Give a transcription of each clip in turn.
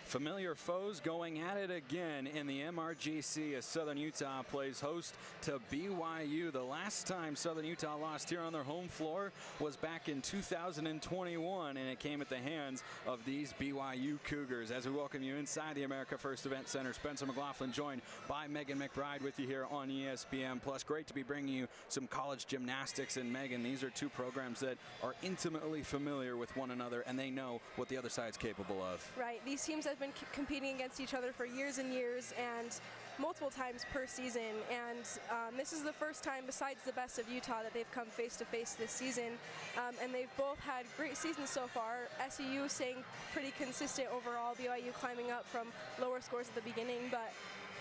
Familiar foes going at it again in the MRGC as Southern Utah plays host to BYU. The last time Southern Utah lost here on their home floor was back in 2021, and it came at the hands of these BYU Cougars. As we welcome you inside the America First Event Center, Spencer McLaughlin joined by Megan McBride with you here on ESPN Plus. Great to be bringing you some college gymnastics. And Megan, these are two programs that are intimately familiar with one another, and they know what the other side's capable of. Right. These teams have been competing against each other for years and years, and multiple times per season. And this is the first time, besides the best of Utah, that they've come face-to-face this season. And they've both had great seasons so far. SUU staying pretty consistent overall, BYU climbing up from lower scores at the beginning, but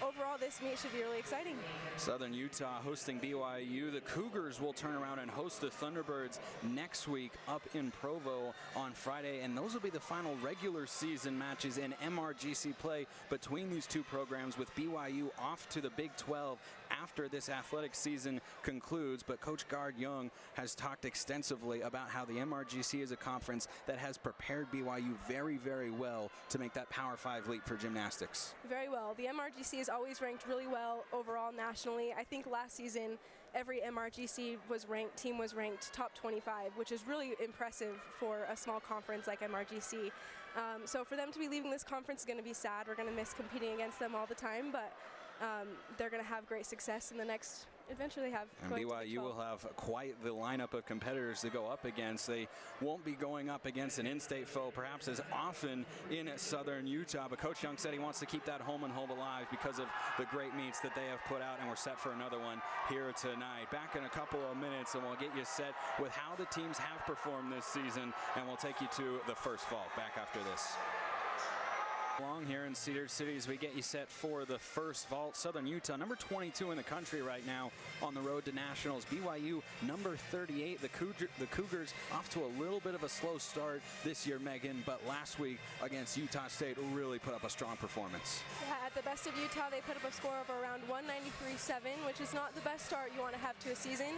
overall, this meet should be really exciting. Southern Utah hosting BYU. The Cougars will turn around and host the Thunderbirds next week up in Provo on Friday, and those will be the final regular season matches in MRGC play between these two programs, with BYU off to the Big 12 after this athletic season concludes. But Coach Guard Young has talked extensively about how the MRGC is a conference that has prepared BYU very, very well to make that Power 5 leap for gymnastics. Very well. The MRGC is always ranked really well overall nationally. I think last season every MRGC team was ranked top 25, which is really impressive for a small conference like MRGC. So for them to be leaving this conference is going to be sad. We're going to miss competing against them all the time, but they're going to have great success in the next adventure they have. And BYU will have quite the lineup of competitors to go up against. They won't be going up against an in-state foe perhaps as often in Southern Utah, but Coach Young said he wants to keep that home and home alive because of the great meets that they have put out, and we're set for another one here tonight. Back in a couple of minutes, and we'll get you set with how the teams have performed this season, and we'll take you to the first vault back after this. Along here in Cedar City as we get you set for the first vault. Southern Utah, number 22 in the country right now on the road to nationals. BYU, number 38. The Cougars off to a little bit of a slow start this year, Megan, but last week against Utah State really put up a strong performance. Yeah, at the best of Utah, they put up a score of around 193.7, which is not the best start you want to have to a season.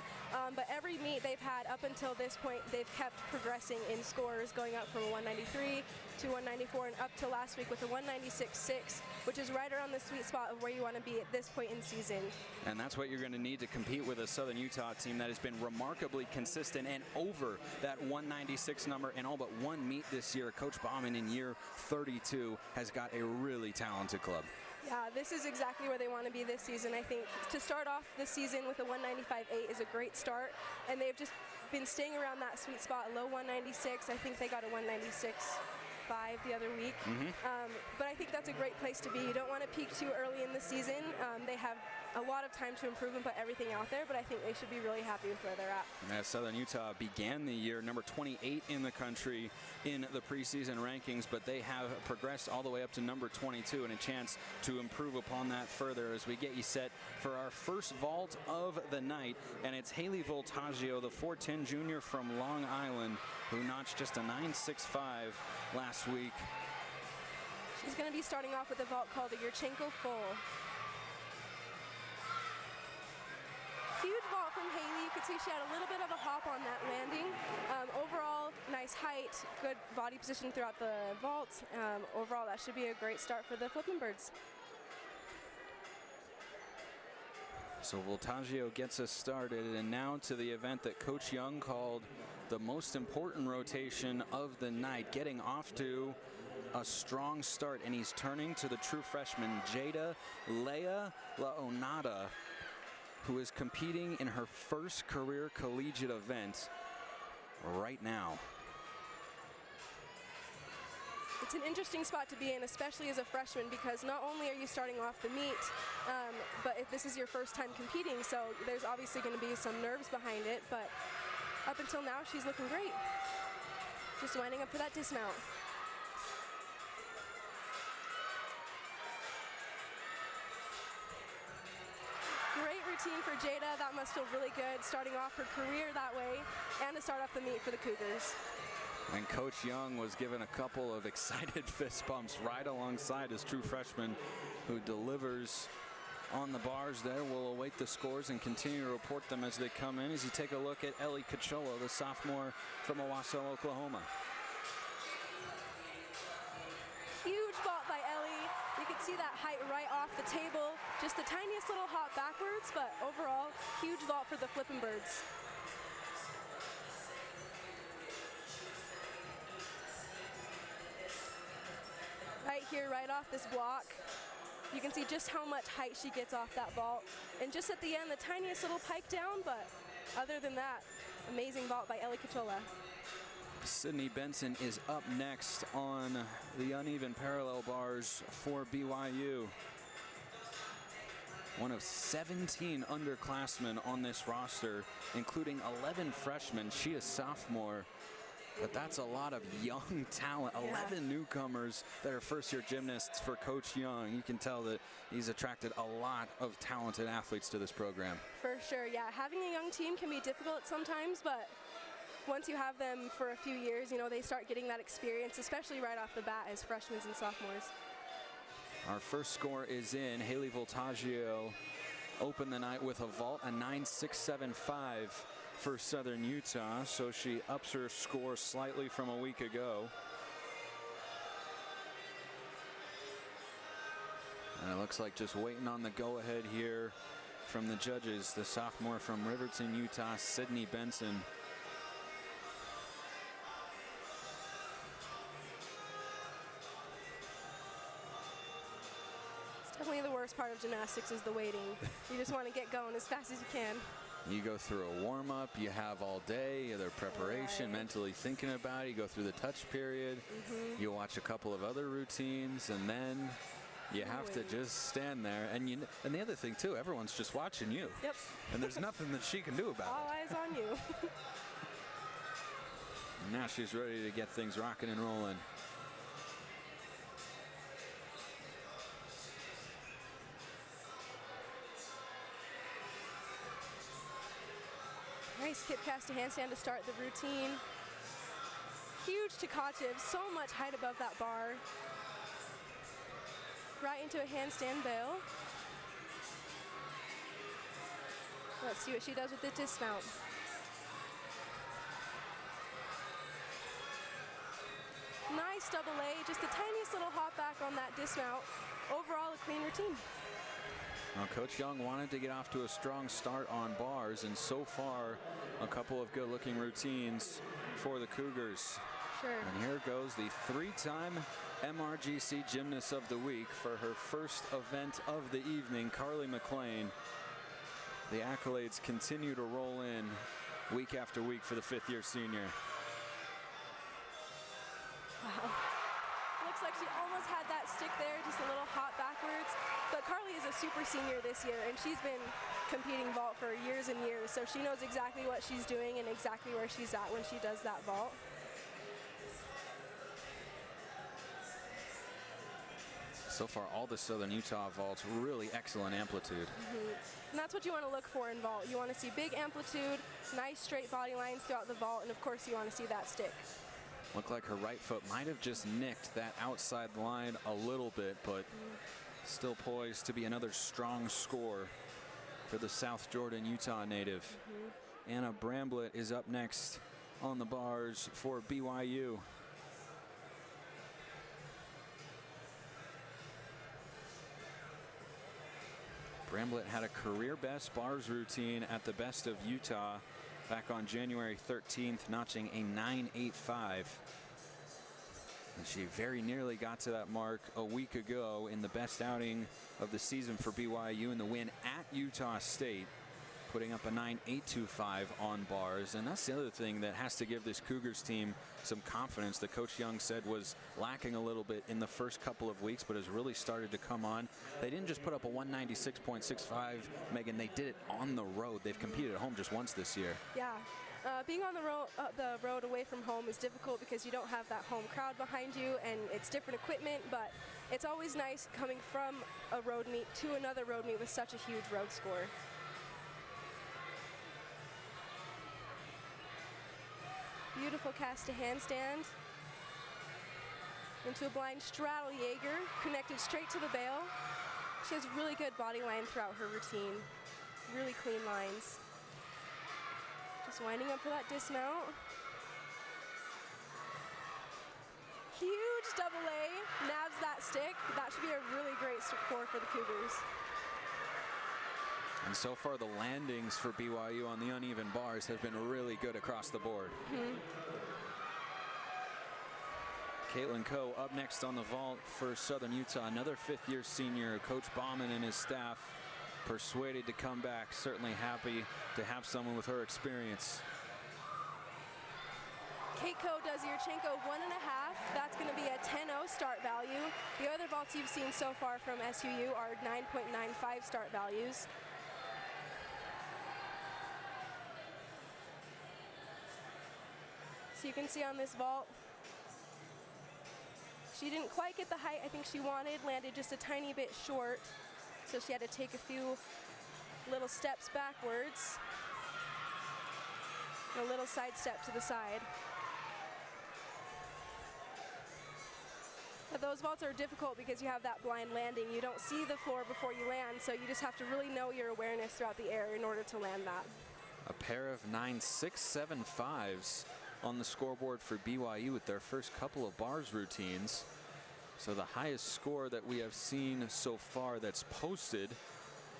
But every meet they've had up until this point, they've kept progressing in scores, going up from 193 to 194 and up to last week with a 196.6, which is right around the sweet spot of where you want to be at this point in season. And that's what you're going to need to compete with a Southern Utah team that has been remarkably consistent and over that 196 number in all but one meet this year. Coach Bauman in year 32 has got a really talented club. Yeah, this is exactly where they want to be this season. I think to start off the season with a 195.8 is a great start, and they've just been staying around that sweet spot, low 196. I think they got a 196.5 the other week. But I think that's a great place to be. You don't want to peak too early in the season. They have a lot of time to improve and put everything out there, but I think they should be really happy with where they're at. As Southern Utah began the year number 28 in the country in the preseason rankings, but they have progressed all the way up to number 22 and a chance to improve upon that further as we get you set for our first vault of the night. And it's Haley Voltaggio, the 4'10 junior from Long Island, who notched just a 9.65 last week. She's going to be starting off with a vault called a Yurchenko full. Huge vault from Haley. You could see she had a little bit of a hop on that landing. Overall, nice height, good body position throughout the vault. Overall, that should be a great start for the Flippin' Birds. So Voltaggio gets us started, and now to the event that Coach Young called the most important rotation of the night, getting off to a strong start, and he's turning to the true freshman Jada Leia Laonada, who is competing in her first career collegiate event right now. It's an interesting spot to be in, especially as a freshman, because not only are you starting off the meet, but if this is your first time competing, so there's obviously going to be some nerves behind it, but up until now, she's looking great. Just winding up for that dismount. Great routine for Jada. That must feel really good, starting off her career that way, and to start off the meet for the Cougars. And Coach Young was given a couple of excited fist bumps right alongside his true freshman, who delivers on the bars there. We'll await the scores and continue to report them as they come in, as you take a look at Ellie Cacholo, the sophomore from Owasso, Oklahoma. Huge vault by see that height right off the table. Just the tiniest little hop backwards, but overall, huge vault for the flippin' birds. Right here, right off this block, you can see just how much height she gets off that vault. And just at the end, the tiniest little pike down, but other than that, amazing vault by Ellie Katola. Sydney Benson is up next on the uneven parallel bars for BYU. One of 17 underclassmen on this roster, including 11 freshmen. She is sophomore, but that's a lot of young talent. Yeah. 11 newcomers that are first-year gymnasts for Coach Young. You can tell that he's attracted a lot of talented athletes to this program. For sure, yeah. Having a young team can be difficult sometimes, but once you have them for a few years, you know, they start getting that experience, especially right off the bat as freshmen and sophomores. Our first score is in. Haley Voltaggio opened the night with a vault, a 9.675 for Southern Utah, so she ups her score slightly from a week ago. And it looks like just waiting on the go-ahead here from the judges. The sophomore from Riverton, Utah, Sydney Benson. Definitely the worst part of gymnastics is the waiting. You just want to get going as fast as you can. You go through a warm-up, you have all day, their preparation, Right. mentally thinking about it. You go through the touch period, you watch a couple of other routines, and then you have to just stand there. And and the other thing too, everyone's just watching you. Yep. And there's nothing that she can do about All it. eyes on you. Now she's ready to get things rocking and rolling. Nice kip cast to handstand to start the routine. Huge takachev, so much height above that bar. Right into a handstand bail. Let's see what she does with the dismount. Nice double A, just the tiniest little hop back on that dismount. Overall, a clean routine. Well, Coach Young wanted to get off to a strong start on bars, and so far, a couple of good-looking routines for the Cougars. Sure. And here goes the three-time MRGC Gymnast of the Week for her first event of the evening, Carly McLean. The accolades continue to roll in week after week for the fifth-year senior. Wow. Looks like she almost had that stick there, just a little hop backwards. But Carly is a super senior this year, and she's been competing vault for years and years, so she knows exactly what she's doing and exactly where she's at when she does that vault. So far, all the Southern Utah vaults, really excellent amplitude. And that's what you want to look for in vault. You want to see big amplitude, nice straight body lines throughout the vault, and of course you want to see that stick. Looked like her right foot might have just nicked that outside line a little bit, but still poised to be another strong score for the South Jordan, Utah native. Anna Bramblett is up next on the bars for BYU. Bramblett had a career best bars routine at the Best of Utah back on January 13th, notching a 9.85. And she very nearly got to that mark a week ago in the best outing of the season for BYU in the win at Utah State, putting up a 9.825 on bars. And that's the other thing that has to give this Cougars team some confidence that Coach Young said was lacking a little bit in the first couple of weeks, but has really started to come on. They didn't just put up a 196.65, Megan, they did it on the road. They've competed at home just once this year. Yeah. Being on the road away from home is difficult because you don't have that home crowd behind you, and it's different equipment, but it's always nice coming from a road meet to another road meet with such a huge road score. Beautiful cast to handstand. Into a blind straddle Jaeger, connected straight to the bail. She has really good body line throughout her routine. Really clean lines. Just winding up for that dismount. Huge double A, nabs that stick. That should be a really great score for the Cougars. And so far, the landings for BYU on the uneven bars have been really good across the board. Caitlin Coe up next on the vault for Southern Utah. Another fifth-year senior. Coach Bauman and his staff persuaded to come back. Certainly happy to have someone with her experience. Kate Coe does Yurchenko 1.5. That's going to be a 10-0 start value. The other vaults you've seen so far from SUU are 9.95 start values. So you can see on this vault, she didn't quite get the height I think she wanted, landed just a tiny bit short. So she had to take a few little steps backwards. A little side step to the side. But those vaults are difficult because you have that blind landing. You don't see the floor before you land, so you just have to really know your awareness throughout the air in order to land that. A pair of 9.675s on the scoreboard for BYU with their first couple of bars routines. So the highest score that we have seen so far that's posted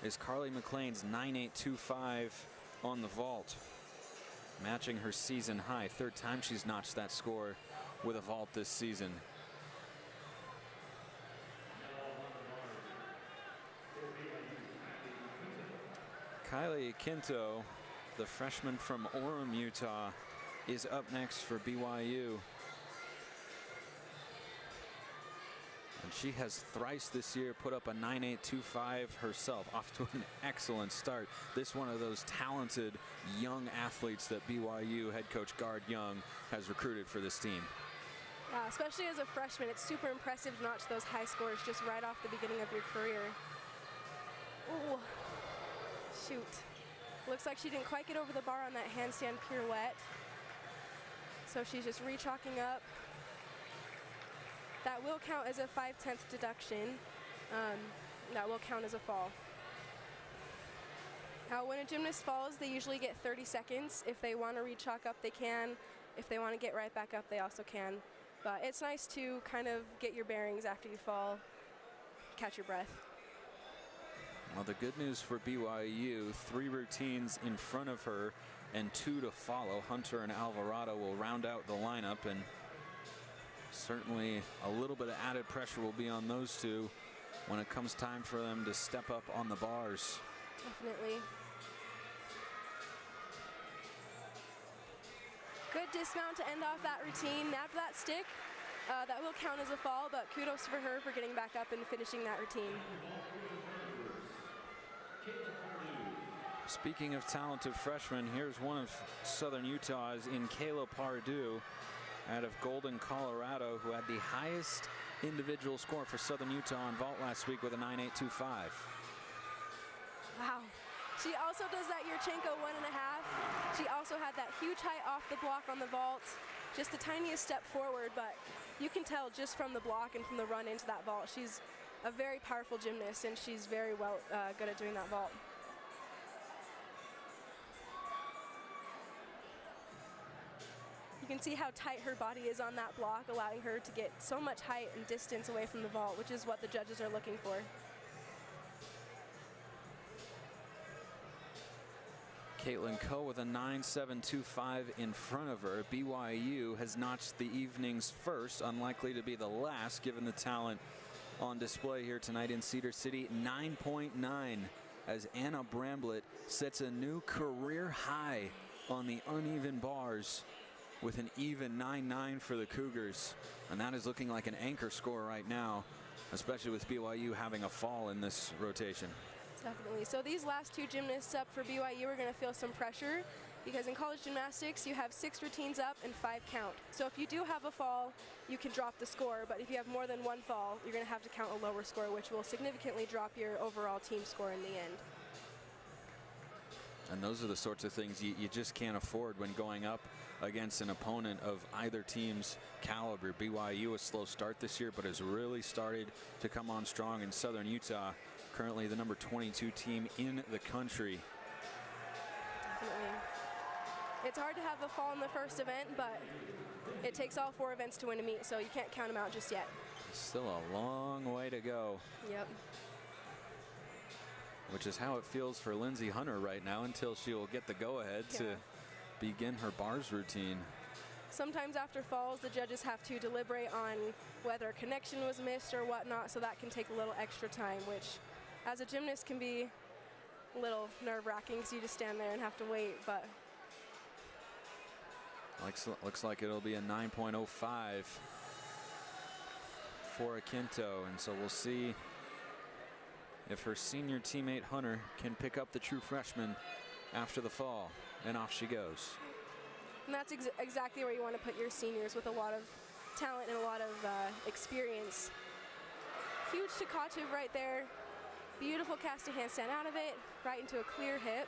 is Carly McLean's 9.825 on the vault, matching her season high. Third time she's notched that score with a vault this season. Kylie Quinto, the freshman from Orem, Utah, is up next for BYU. And she has thrice this year put up a 9.825 herself, off to an excellent start. This one of those talented young athletes that BYU head coach Gard Young has recruited for this team. Yeah, especially as a freshman, it's super impressive to notch those high scores just right off the beginning of your career. Ooh, shoot. Looks like she didn't quite get over the bar on that handstand pirouette. So she's just re-chalking up. That will count as a 5/10 deduction. That will count as a fall. Now, when a gymnast falls, they usually get 30 seconds. If they want to re-chalk up, they can. If they want to get right back up, they also can. But it's nice to kind of get your bearings after you fall, catch your breath. Well, the good news for BYU, 3 routines in front of her and 2 to follow. Hunter and Alvarado will round out the lineup, and certainly a little bit of added pressure will be on those two when it comes time for them to step up on the bars. Definitely. Good dismount to end off that routine. Nabbed that stick. That will count as a fall, but kudos for her for getting back up and finishing that routine. Speaking of talented freshmen, here's one of Southern Utah's in Kayla Pardue out of Golden, Colorado, who had the highest individual score for Southern Utah on vault last week with a 9.825. Wow. She also does that Yurchenko 1.5. She also had that huge height off the block on the vault. Just the tiniest step forward, but you can tell just from the block and from the run into that vault. She's a very powerful gymnast, and she's very good at doing that vault. You can see how tight her body is on that block, allowing her to get so much height and distance away from the vault, which is what the judges are looking for. Caitlin Coe with a 9.725 in front of her. BYU has notched the evening's first, unlikely to be the last given the talent on display here tonight in Cedar City. 9.9 as Anna Bramblett sets a new career high on the uneven bars with an even 9.9 for the Cougars. And that is looking like an anchor score right now, especially with BYU having a fall in this rotation. Definitely. So these last 2 gymnasts up for BYU are going to feel some pressure because in college gymnastics you have 6 routines up and 5 count. So if you do have a fall, you can drop the score, but if you have more than 1 fall, you're going to have to count a lower score, which will significantly drop your overall team score in the end. And those are the sorts of things you just can't afford when going up against an opponent of either team's caliber. BYU, a slow start this year, but has really started to come on strong in Southern Utah. Currently the number 22 team in the country. Definitely. It's hard to have a fall in the first event, but it takes all 4 events to win a meet, so you can't count them out just yet. Still a long way to go. Yep. Which is how it feels for Lindsey Hunter right now until she will get the go-ahead to begin her bars routine. Sometimes after falls, the judges have to deliberate on whether a connection was missed or whatnot, so that can take a little extra time, which as a gymnast can be a little nerve-wracking because you just stand there and have to wait. But looks like it'll be a 9.05 for Akinto, and so we'll see if her senior teammate Hunter can pick up the true freshman after the fall. And off she goes. And that's exactly where you want to put your seniors, with a lot of talent and a lot of experience. Huge Tkachev right there. Beautiful cast a handstand out of it, right into a clear hip.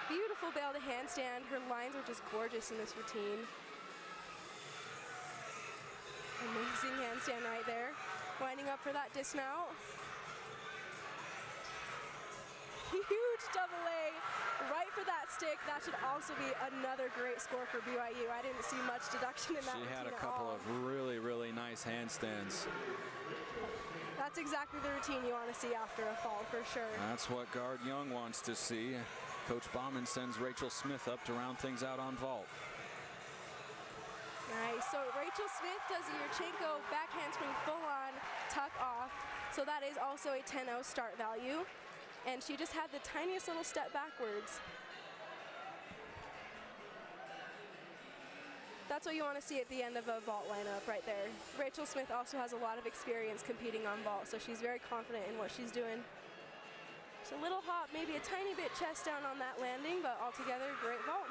Beautiful bail to handstand. Her lines are just gorgeous in this routine. Amazing handstand right there. Winding up for that dismount. Huge double A right for that stick. That should also be another great score for BYU. I didn't see much deduction in that routine. She had a couple of really nice handstands. That's exactly the routine you want to see after a fall, for sure. That's what Guard Young wants to see. Coach Bauman sends Rachel Smith up to round things out on vault. Nice. So Rachel Smith does a Yurchenko back handspring full on tuck off. So that is also a 10-0 start value. And she just had the tiniest little step backwards. That's what you want to see at the end of a vault lineup right there. Rachel Smith also has a lot of experience competing on vault, so she's very confident in what she's doing. Just a little hop, maybe a tiny bit chest down on that landing, but altogether, great vault.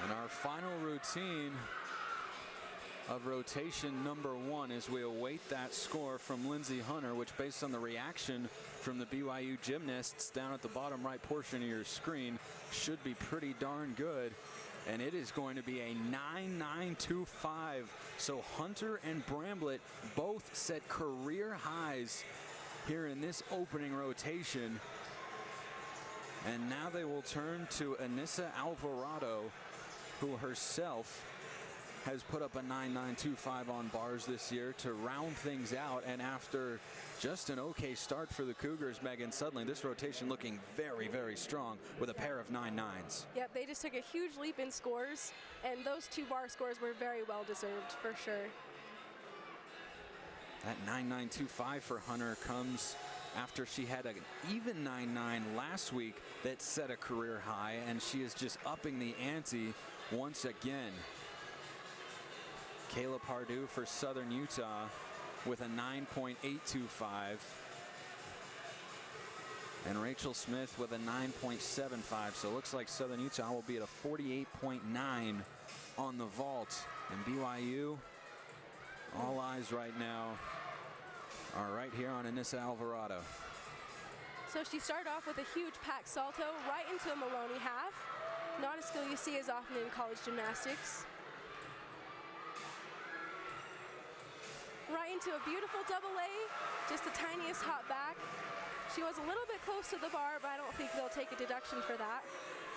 And our final routine of rotation number 1 as we await that score from Lindsey Hunter, which based on the reaction from the BYU gymnasts down at the bottom right portion of your screen should be pretty darn good. And it is going to be a 9.925. So Hunter and Bramblett both set career highs here in this opening rotation. And now they will turn to Anissa Alvarado, who herself has put up a 9.925 on bars this year to round things out. And after just an okay start for the Cougars, Megan, suddenly this rotation looking very strong with a pair of 9.9s. Yep, they just took a huge leap in scores, and those 2 bar scores were very well deserved for sure. That 9.925 for Hunter comes after she had an even 9.9 last week that set a career high, and she is just upping the ante once again. Kayla Pardue for Southern Utah with a 9.825. And Rachel Smith with a 9.75. So it looks like Southern Utah will be at a 48.9 on the vault. And BYU, all eyes right now are right here on Anissa Alvarado. So she started off with a huge pack salto right into a Maloney half. Not a skill you see as often in college gymnastics. Right into a beautiful double A, just the tiniest hop back. She was a little bit close to the bar, but I don't think they'll take a deduction for that.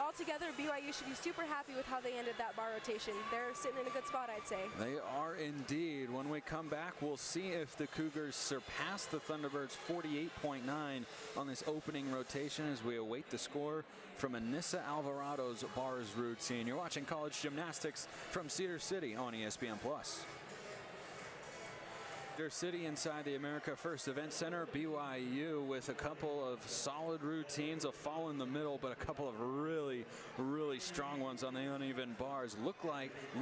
Altogether, BYU should be super happy with how they ended that bar rotation. They're sitting in a good spot, I'd say. They are indeed. When we come back, we'll see if the Cougars surpass the Thunderbirds' 48.9 on this opening rotation as we await the score from Anissa Alvarado's bars routine. You're watching College Gymnastics from Cedar City on ESPN+. Cedar City inside the America First Event Center. BYU with a couple of solid routines, a fall in the middle, but a couple of really strong ones on the uneven bars.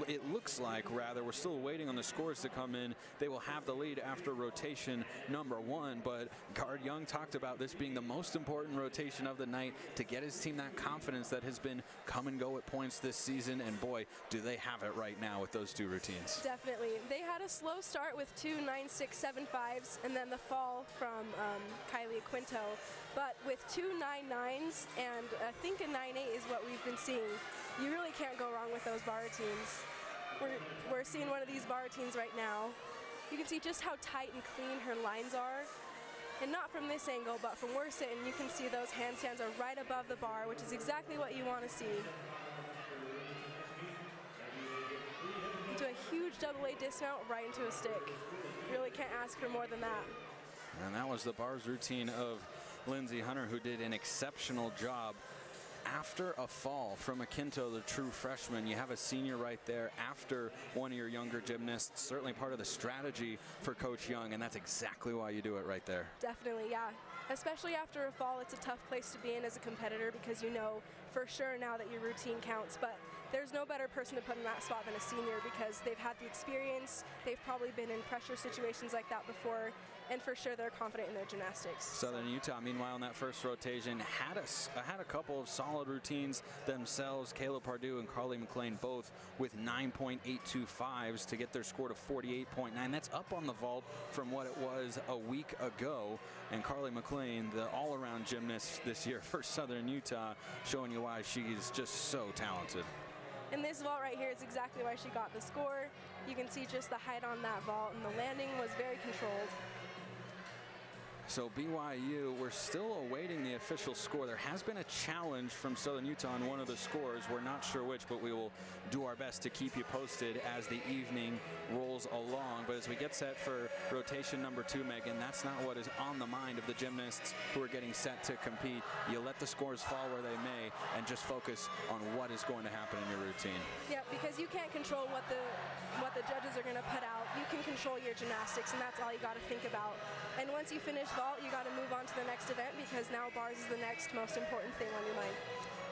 It looks like we're still waiting on the scores to come in. They will have the lead after rotation number 1, but Guard Young talked about this being the most important rotation of the night to get his team that confidence that has been come and go at points this season, and boy, do they have it right now with those 2 routines. Definitely. They had a slow start with 2 9.675s and then the fall from Kylie Quinto, but with 2 9.9s and I think a 9.8 is what we've been seeing. You really can't go wrong with those bar routines. We're seeing one of these bar routines right now. You can see just how tight and clean her lines are. And not from this angle, but from where we're sitting, you can see those handstands are right above the bar, which is exactly what you want to see. huge double-A dismount right into a stick. Really can't ask for more than that. And that was the bars routine of Lindsay Hunter, who did an exceptional job. After a fall from Akinto, the true freshman, you have a senior right there after one of your younger gymnasts. Certainly part of the strategy for Coach Young, and that's exactly why you do it right there. Definitely, yeah. Especially after a fall, it's a tough place to be in as a competitor because you know for sure now that your routine counts. But there's no better person to put in that spot than a senior because they've had the experience, they've probably been in pressure situations like that before, and for sure they're confident in their gymnastics. Southern Utah, meanwhile, in that first rotation, had a couple of solid routines themselves. Kayla Pardue and Carly McLean both with 9.825s to get their score to 48.9. That's up on the vault from what it was a week ago. And Carly McLean, the all-around gymnast this year for Southern Utah, showing you why she's just so talented. And this vault right here is exactly why she got the score. You can see just the height on that vault, and the landing was very controlled. So BYU, we're still awaiting the official score. There has been a challenge from Southern Utah on one of the scores. We're not sure which, but we will do our best to keep you posted as the evening rolls along. But as we get set for rotation number 2, Megan, that's not what is on the mind of the gymnasts who are getting set to compete. You let the scores fall where they may and just focus on what is going to happen in your routine. Yeah, because you can't control what the judges are going to put out. You can control your gymnastics, and that's all you got to think about. And once you finish vault, you got to move on to the next event because now bars is the next most important thing on your mind.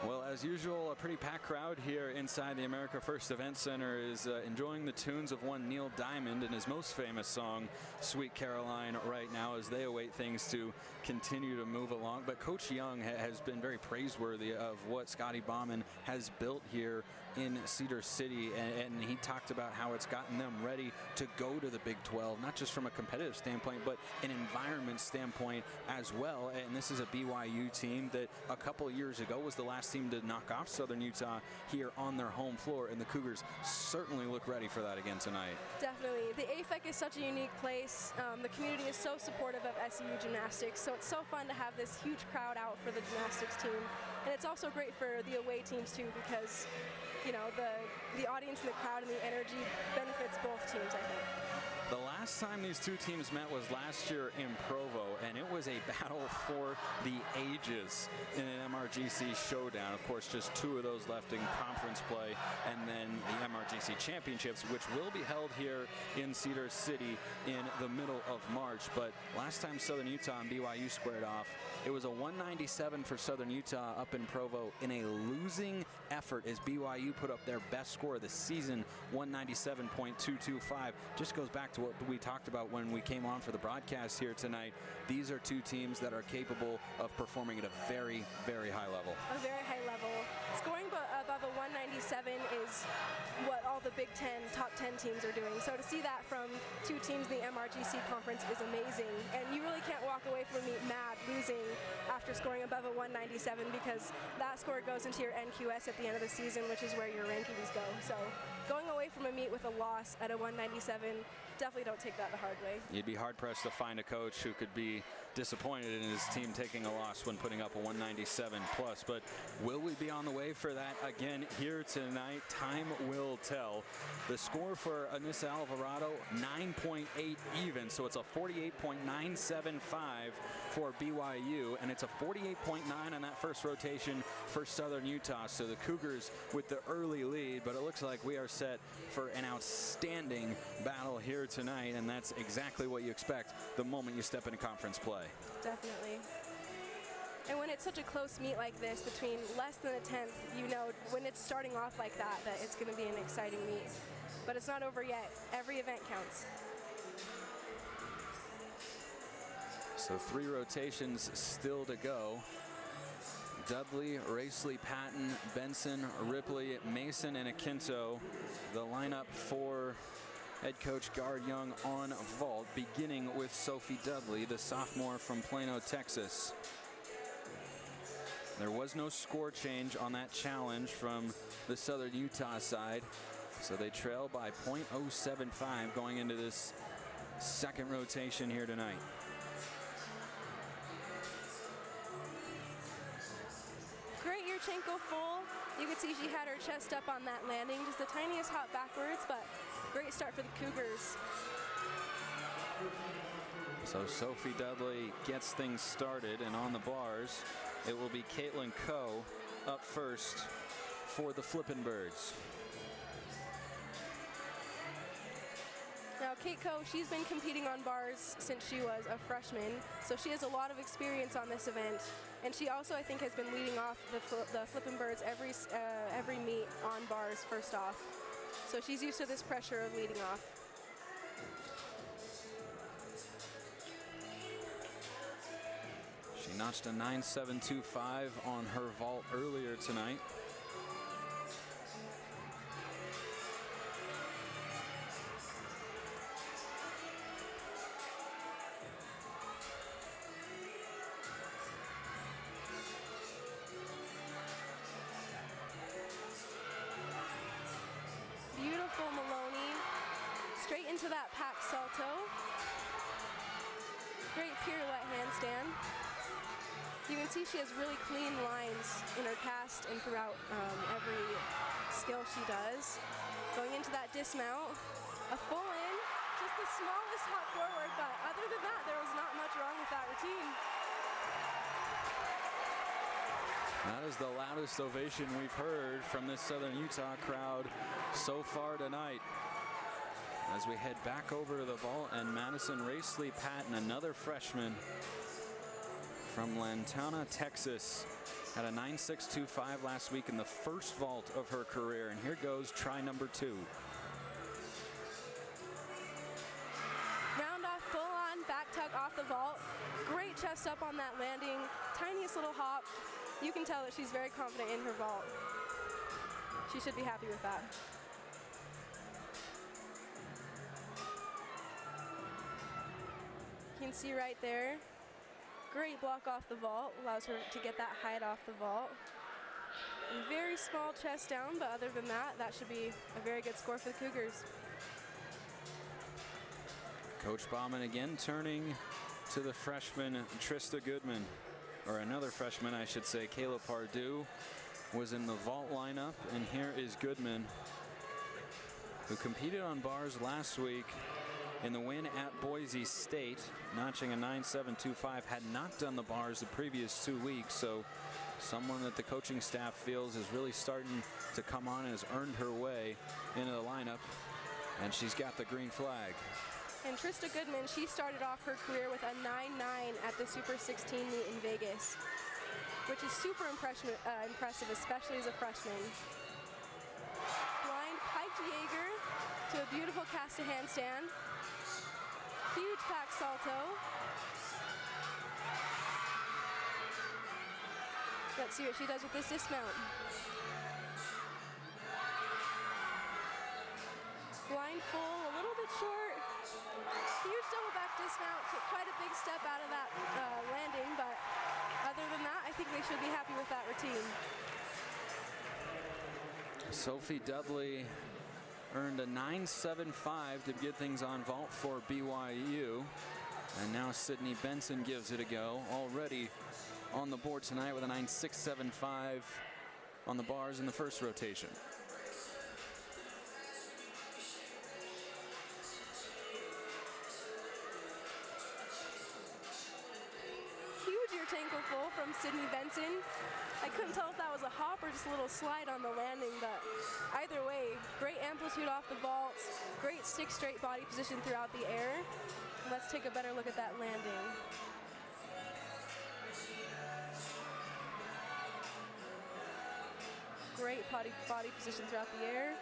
Well, as usual, a pretty packed crowd here inside the America First Event Center is enjoying the tunes of one Neil Diamond and his most famous song, Sweet Caroline, right now as they await things to continue to move along. But Coach Young has been very praiseworthy of what Scotty Bauman has built here in Cedar City, and he talked about how it's gotten them ready to go to the Big 12, not just from a competitive standpoint, but an environment standpoint as well. And this is a BYU team that a couple of years ago was the last team to knock off Southern Utah here on their home floor, and the Cougars certainly look ready for that again tonight. Definitely. The AFEC is such a unique place. The community is so supportive of SUU gymnastics, so it's so fun to have this huge crowd out for the gymnastics team. And it's also great for the away teams too because you know, the audience and the crowd and the energy benefits both teams, I think. The last time these two teams met was last year in Provo, and it was a battle for the ages in an MRGC showdown. Of course, just 2 of those left in conference play, and then the MRGC Championships, which will be held here in Cedar City in the middle of March. But last time Southern Utah and BYU squared off, it was a 197 for Southern Utah up in Provo in a losing effort as BYU put up their best score of the season, 197.225. Just goes back to what we talked about when we came on for the broadcast here tonight. These are 2 teams that are capable of performing at a very, very high level. A very high level. Scoring above a 197 is what all the Big Ten, top 10 teams are doing. So to see that from 2 teams in the MRGC conference is amazing. And you really can't walk away from a meet mad losing after scoring above a 197 because that score goes into your NQS at the end of the season, which is where your rankings go. So going away from a meet with a loss at a 197, definitely don't take that the hard way. You'd be hard-pressed to find a coach who could be disappointed in his team taking a loss when putting up a 197 plus. But will we be on the way for that again here tonight? Time will tell. The score for Anissa Alvarado, 9.8 even, so it's a 48.975 for BYU, and it's a 48.9 on that first rotation for Southern Utah. So the Cougars with the early lead, but it looks like we are set for an outstanding battle here tonight, and that's exactly what you expect the moment you step into conference play. Definitely. And when it's such a close meet like this, between less than a tenth, you know, when it's starting off like that, that it's going to be an exciting meet. But it's not over yet. Every event counts. So 3 rotations still to go. Dudley, Racely, Patton, Benson, Ripley, Mason, and Akinto. The lineup for head coach Gard Young on vault, beginning with Sophie Dudley, the sophomore from Plano, Texas. There was no score change on that challenge from the Southern Utah side, so they trail by .075 going into this second rotation here tonight. Great Yurchenko full. You could see she had her chest up on that landing, just the tiniest hop backwards, but great start for the Cougars. So Sophie Dudley gets things started, and on the bars, it will be Caitlin Coe up first for the Flippin' Birds. Now, Kate Coe, she's been competing on bars since she was a freshman, so she has a lot of experience on this event. And she also, I think, has been leading off the Flippin' Birds every meet on bars first off. So she's used to this pressure of leading off. She notched a 9.725 on her vault earlier tonight. Beautiful Maloney, straight into that pack salto. Great pirouette handstand. You can see she has really clean lines in her cast and throughout every skill she does. Going into that dismount, a full in, just the smallest hop forward, but other than that, there was not much wrong with that routine. That is the loudest ovation we've heard from this Southern Utah crowd so far tonight. As we head back over to the vault, and Madison Racely Patton, another freshman from Lantana, Texas, had a 9.625 last week in the first vault of her career. And here goes try number 2. Round off full on back tug off the vault. Great chest up on that landing. Tiniest little hop. You can tell that she's very confident in her vault. She should be happy with that. You can see right there. Great block off the vault, allows her to get that height off the vault. And very small chest down, but other than that, that should be a very good score for the Cougars. Coach Bauman again turning to the freshman Trista Goodman, or another freshman, I should say. Kayla Pardue was in the vault lineup, and here is Goodman, who competed on bars last week in the win at Boise State, notching a 9.725, had not done the bars the previous 2 weeks, so someone that the coaching staff feels is really starting to come on and has earned her way into the lineup, and she's got the green flag. And Trista Goodman, she started off her career with a 9.9 at the Super 16 meet in Vegas, which is super impressive, especially as a freshman. Blind pike Jaeger to a beautiful cast a handstand. Huge back salto. Let's see what she does with this dismount. Blind full, a little bit short. Huge double back dismount. Took quite a big step out of that landing, but other than that, I think they should be happy with that routine. Sophie Dudley earned a 9.75 to get things on vault for BYU. And now Sydney Benson gives it a go. Already on the board tonight with a 9.675 on the bars in the first rotation. Ankle full from Sydney Benson. I couldn't tell if that was a hop or just a little slide on the landing, but either way, great amplitude off the vault, great stick straight body position throughout the air. Let's take a better look at that landing. Great body position throughout the air.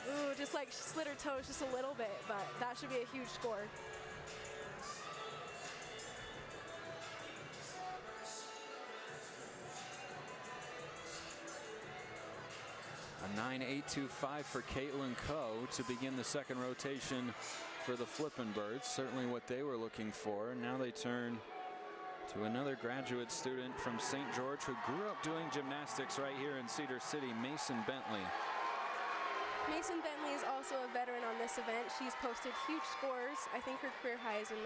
Ooh, just like she slid her toes just a little bit, but that should be a huge score. A 9.825 for Caitlin Coe to begin the second rotation for the Flippin' Birds. Certainly what they were looking for. And now they turn to another graduate student from St. George who grew up doing gymnastics right here in Cedar City, Mason Bentley. Mason Bentley is also a veteran on this event. She's posted huge scores. I think her career high is a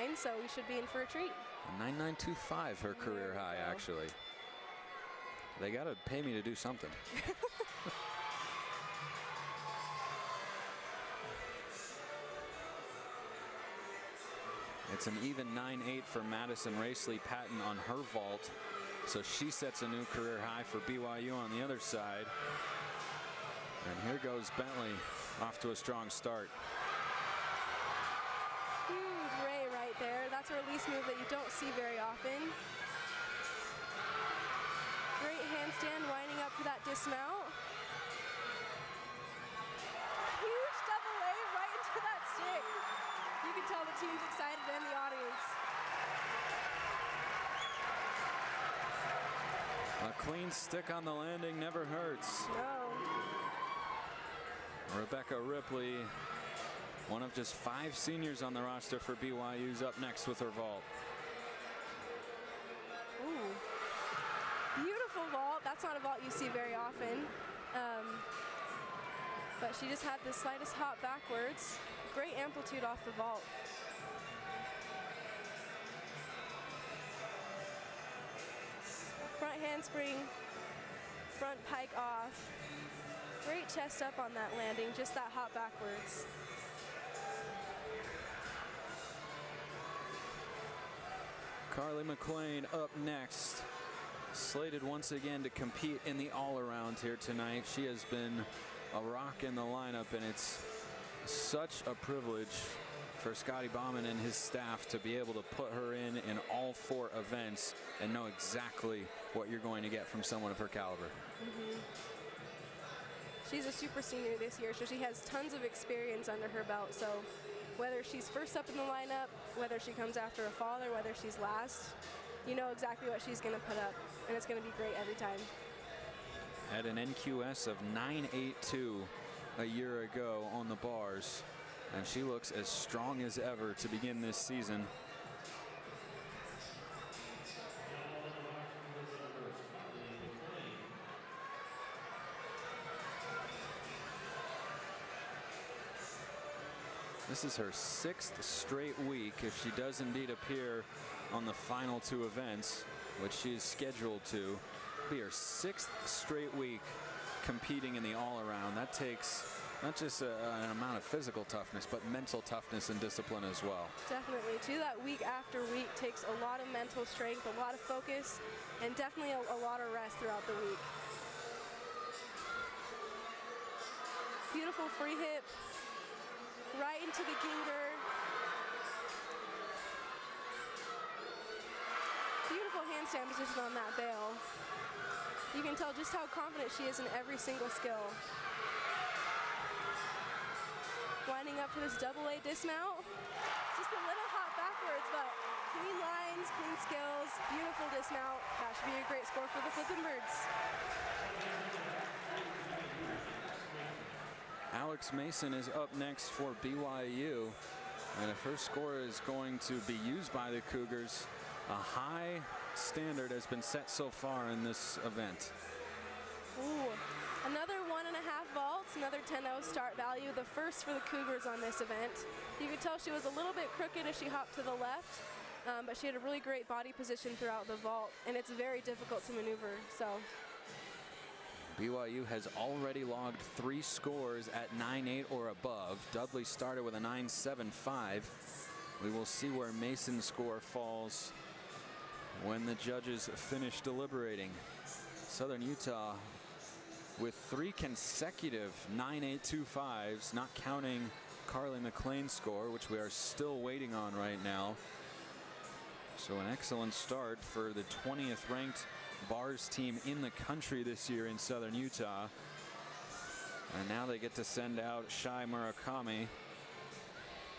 9.9, so we should be in for a treat. A 9.925, her career high, actually. They got to pay me to do something. It's an even 9-8 for Madison Racely Patton on her vault. So she sets a new career high for BYU on the other side. And here goes Bentley off to a strong start. Huge ray right there. That's a release move that you don't see very often. Great handstand, winding up for that dismount. Huge double A right into that stick. You can tell the team's excited and the audience. A clean stick on the landing never hurts. No. Rebecca Ripley, one of just 5 seniors on the roster for BYU's up next with her vault. Ooh. Beautiful vault. That's not a vault you see very often. But she just had the slightest hop backwards. Great amplitude off the vault. Front handspring, front pike off. Great chest up on that landing, just that hop backwards. Carly McLean up next. Slated once again to compete in the all-around here tonight. She has been a rock in the lineup, and it's such a privilege for Scotty Bauman and his staff to be able to put her in all 4 events and know exactly what you're going to get from someone of her caliber. She's a super senior this year, so she has tons of experience under her belt. So whether she's first up in the lineup, whether she comes after a fall, or whether she's last, you know exactly what she's going to put up, and it's going to be great every time. At an NQS of 9.82 a year ago on the bars, and she looks as strong as ever to begin this season. This is her 6th straight week, if she does indeed appear on the final 2 events, which she is scheduled to. Be her 6th straight week competing in the all-around. That takes not just an amount of physical toughness, but mental toughness and discipline as well. Definitely. To do that week after week takes a lot of mental strength, a lot of focus, and definitely a lot of rest throughout the week. Beautiful free hip, right into the ginger. Beautiful handstand position on that bail. You can tell just how confident she is in every single skill. Winding up for this double A dismount. Just a little hop backwards, but clean lines, clean skills, beautiful dismount. That should be a great score for the Flippin' Birds. Alex Mason is up next for BYU, and if her score is going to be used by the Cougars, a high standard has been set so far in this event. Ooh, another 1.5 vaults, another 10-0 start value, the first for the Cougars on this event. You could tell she was a little bit crooked as she hopped to the left, but she had a really great body position throughout the vault, and it's very difficult to maneuver. So BYU has already logged 3 scores at 9.8 or above. Dudley started with a 9.75. We will see where Mason's score falls when the judges finish deliberating. Southern Utah with 3 consecutive 9.825s, not counting Carly McLean's score, which we are still waiting on right now. So an excellent start for the 20th ranked bars team in the country this year in Southern Utah. And now they get to send out Shai Murakami,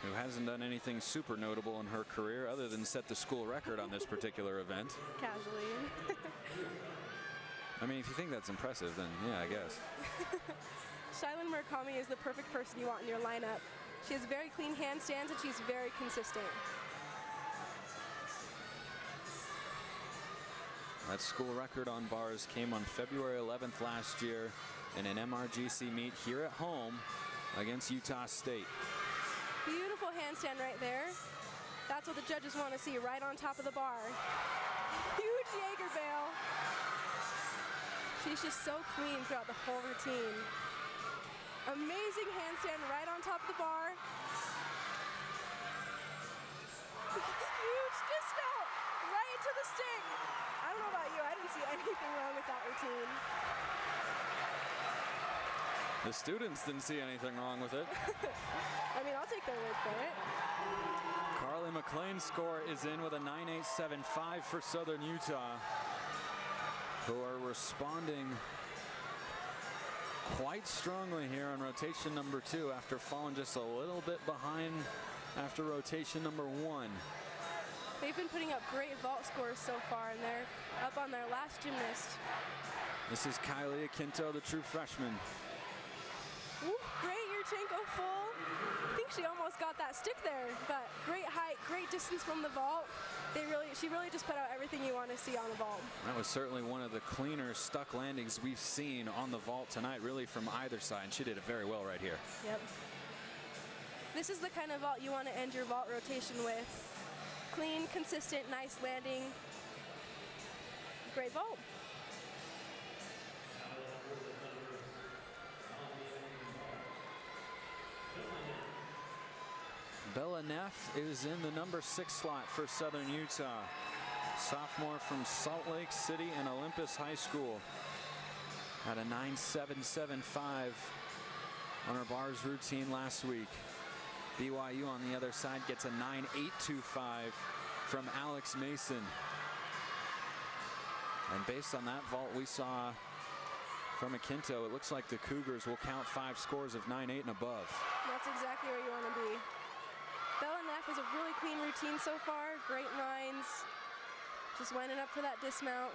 who hasn't done anything super notable in her career other than set the school record on this particular event. casually. I mean, if you think that's impressive, then yeah, I guess. Shailin Murakami is the perfect person you want in your lineup. She has very clean handstands and she's very consistent. That school record on bars came on February 11th last year in an MRGC meet here at home against Utah State. Beautiful handstand right there. That's what the judges want to see, right on top of the bar. Huge Jaeger bail. She's just so clean throughout the whole routine. Amazing handstand right on top of the bar. the stick. I don't know about you. I didn't see anything wrong with that routine. The students didn't see anything wrong with it. I mean, I'll take their word for it. Carly McLean's score is in with a 9.875 for Southern Utah, who are responding quite strongly here on rotation number 2 after falling just a little bit behind after rotation number 1. They've been putting up great vault scores so far, and they're up on their last gymnast. This is Kylie Akinto, the true freshman. Ooh, great Yurchenko full. I think she almost got that stick there, but great height, great distance from the vault. She really just put out everything you want to see on a vault. That was certainly one of the cleaner stuck landings we've seen on the vault tonight, really from either side, and she did it very well right here. Yep. This is the kind of vault you want to end your vault rotation with. Clean, consistent, nice landing. Great vault. Bella Neff is in the number 6 slot for Southern Utah. Sophomore from Salt Lake City and Olympus High School. Had a 9.775 on her bars routine last week. BYU on the other side gets a 9.825 from Alex Mason. And based on that vault we saw from Akinto, it looks like the Cougars will count 5 scores of 9.8 and above. That's exactly where you want to be. Bella Neff was a really clean routine so far. Great lines. Just winding up for that dismount.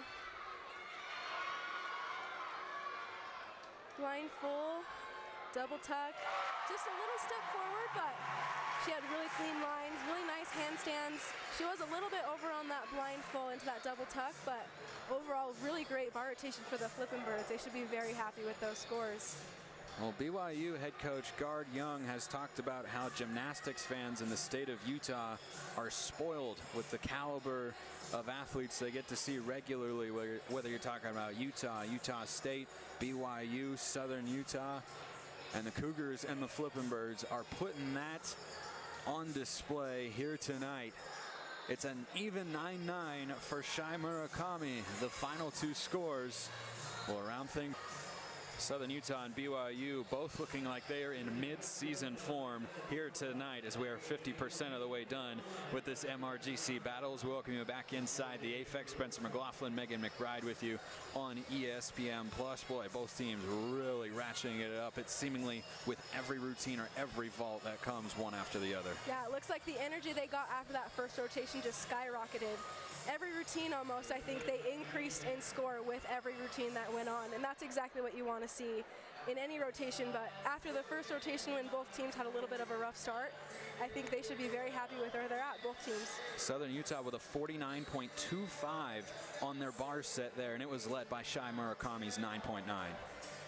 Blind full, double tuck. Just a little step forward, but she had really clean lines, really nice handstands. She was a little bit over on that blind full into that double tuck, but overall really great bar rotation for the Flippin' Birds. They should be very happy with those scores. Well, BYU head coach Gard Young has talked about how gymnastics fans in the state of Utah are spoiled with the caliber of athletes they get to see regularly, whether you're talking about Utah, Utah State, BYU, Southern Utah, and the Cougars and the Flippin' Birds are putting that on display here tonight. It's an even 9-9 for Shai Murakami. The final 2 scores will round things. Southern Utah and BYU both looking like they are in mid-season form here tonight as we are 50% of the way done with this MRGC battles. We welcome you back inside the AFEX. Spencer McLaughlin, Megan McBride with you on ESPN+. Boy, both teams really ratcheting it up. It's seemingly with every routine or every vault that comes one after the other. Yeah, it looks like the energy they got after that first rotation just skyrocketed. Every routine almost, I think they increased in score with every routine that went on, and that's exactly what you want to see in any rotation. But after the first rotation, when both teams had a little bit of a rough start, I think they should be very happy with where they're at, both teams. Southern Utah with a 49.25 on their bar set there, and it was led by Shai Murakami's 9.9.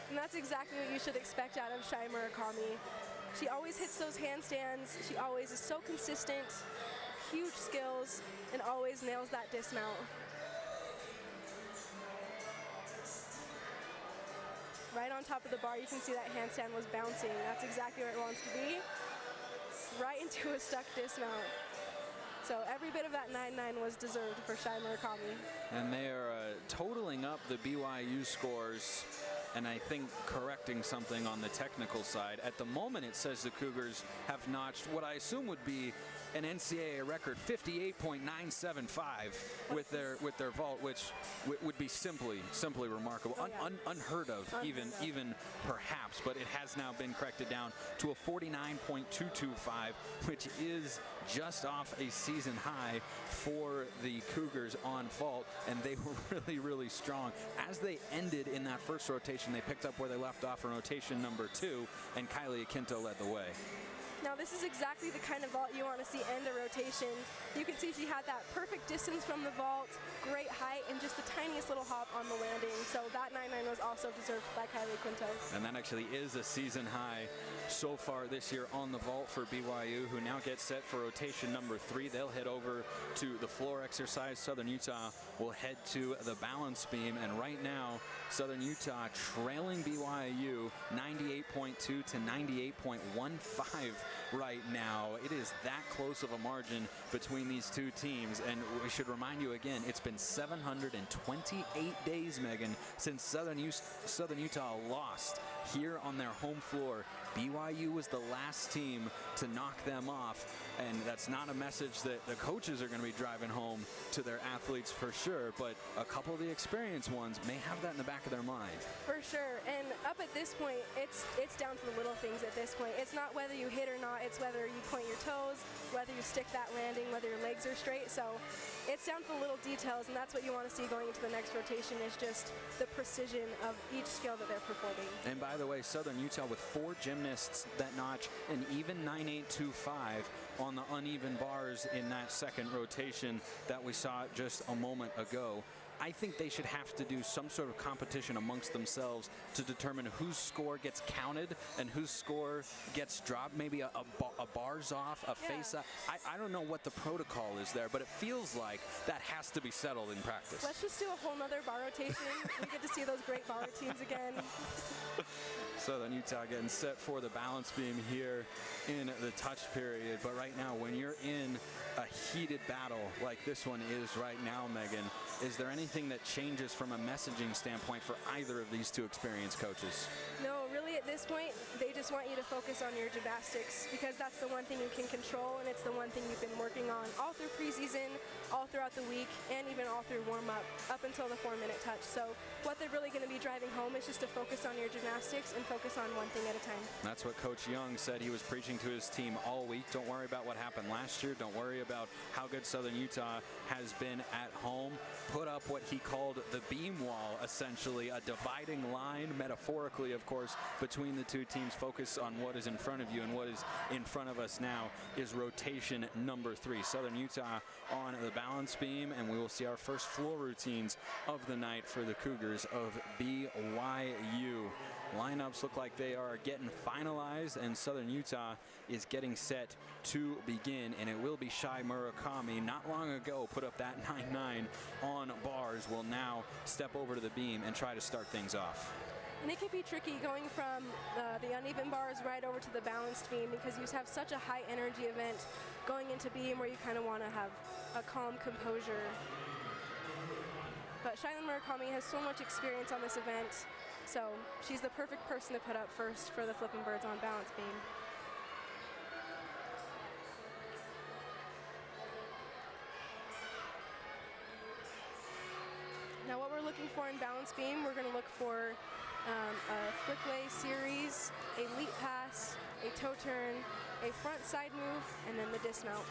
And that's exactly what you should expect out of Shai Murakami. She always hits those handstands. She always is so consistent, huge skills, and always nails that dismount. Right on top of the bar, you can see that handstand was bouncing. That's exactly where it wants to be. Right into a stuck dismount. So every bit of that 9-9 was deserved for Shai Murakami. And they are totaling up the BYU scores, and I think correcting something on the technical side. At the moment, it says the Cougars have notched what I assume would be an NCAA record 58.975 with their vault, which would be simply remarkable, unheard of, even perhaps. But it has now been corrected down to a 49.225, which is just off a season high for the Cougars on vault, and they were really strong. As they ended in that first rotation, they picked up where they left off in rotation number 2, and Kylie Akinto led the way. Now this is exactly the kind of vault you want to see end a rotation. You can see she had that perfect distance from the vault, great height, and just the tiniest little hop on the landing. So that 9-9 was also deserved by Kylie Akinto. And that actually is a season high so far this year on the vault for BYU, who now get set for rotation number 3. They'll head over to the floor exercise. Southern Utah will head to the balance beam, and right now Southern Utah trailing BYU 98.2 to 98.15 right now. It is that close of a margin between these two teams. And we should remind you again, it's been 728 days, Megan, since Southern Utah lost here on their home floor. BYU was the last team to knock them off, and that's not a message that the coaches are going to be driving home to their athletes for sure, but a couple of the experienced ones may have that in the back of their mind. For sure, and up at this point, it's down to the little things at this point. It's not whether you hit or not, it's whether you point your toes, whether you stick that landing, whether your legs are straight. So it's down to the little details, and that's what you want to see going into the next rotation, is just the precision of each skill that they're performing. And by the way, Southern Utah with 4 gymnasts that notch an even 9.825 on the uneven bars in that second rotation that we saw just a moment ago. I think they should have to do some sort of competition amongst themselves to determine whose score gets counted and whose score gets dropped. Maybe a bars off, a face up. I don't know what the protocol is there, but it feels like that has to be settled in practice. Let's just do a whole nother bar rotation. We get to see those great bar routines again. Southern Utah getting set for the balance beam here in the touch period. But right now, when you're in a heated battle like this one is right now, Megan, is there anything that changes from a messaging standpoint for either of these two experienced coaches? No, really at this point, they just want you to focus on your gymnastics, because that's the one thing you can control, and it's the one thing you've been working on all through preseason, all throughout the week, and even all through warm-up up until the 4-minute touch. So what they're really going to be driving home is just to focus on your gymnastics and focus on one thing at a time. That's what Coach Young said he was preaching to his team all week. Don't worry about what happened last year. Don't worry about how good Southern Utah has been at home. Put up what he called the beam wall, essentially a dividing line, metaphorically of course, between the two teams. Focus on what is in front of you, and what is in front of us now is rotation number 3. Southern Utah on the balance beam, and we will see our first floor routines of the night for the Cougars of BYU. Lineups look like they are getting finalized, and Southern Utah is getting set to begin, and it will be Shai Murakami, not long ago put up that 9.9 on bars, will now step over to the beam and try to start things off. And it can be tricky going from the uneven bars right over to the balanced beam, because you have such a high energy event going into beam where you kind of want to have a calm composure. But Shailin Murakami has so much experience on this event, so she's the perfect person to put up first for the Flippin' Birds on balance beam. Now what we're looking for in balance beam, we're going to look for a flick lay series, a leap pass, a toe turn, a front side move, and then the dismount.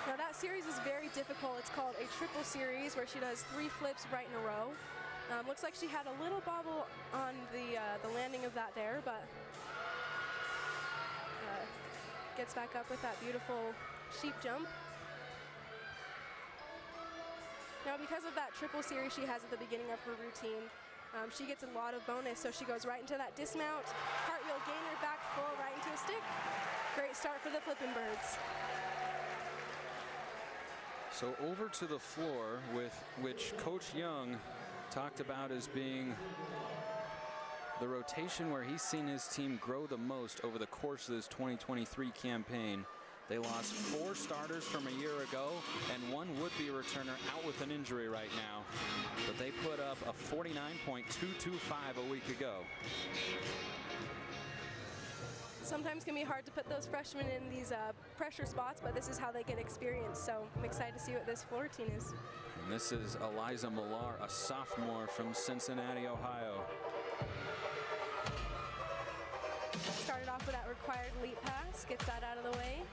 Now that series is very difficult. It's called a triple series, where she does 3 flips right in a row. Looks like she had a little bobble on the landing of that there, but gets back up with that beautiful sheep jump. Now because of that triple series she has at the beginning of her routine, she gets a lot of bonus, so she goes right into that dismount, cartwheel gainer, back full, right into a stick. Great start for the Flippin' Birds. So over to the floor, with which Coach Young talked about as being the rotation where he's seen his team grow the most over the course of this 2023 campaign. They lost 4 starters from a year ago and 1 would-be returner out with an injury right now. But they put up a 49.225 a week ago. Sometimes it can be hard to put those freshmen in these pressure spots, but this is how they get experience. So I'm excited to see what this floor routine is. And this is Eliza Millar, a sophomore from Cincinnati, Ohio. Started off with that required leap pass, gets that out of the way.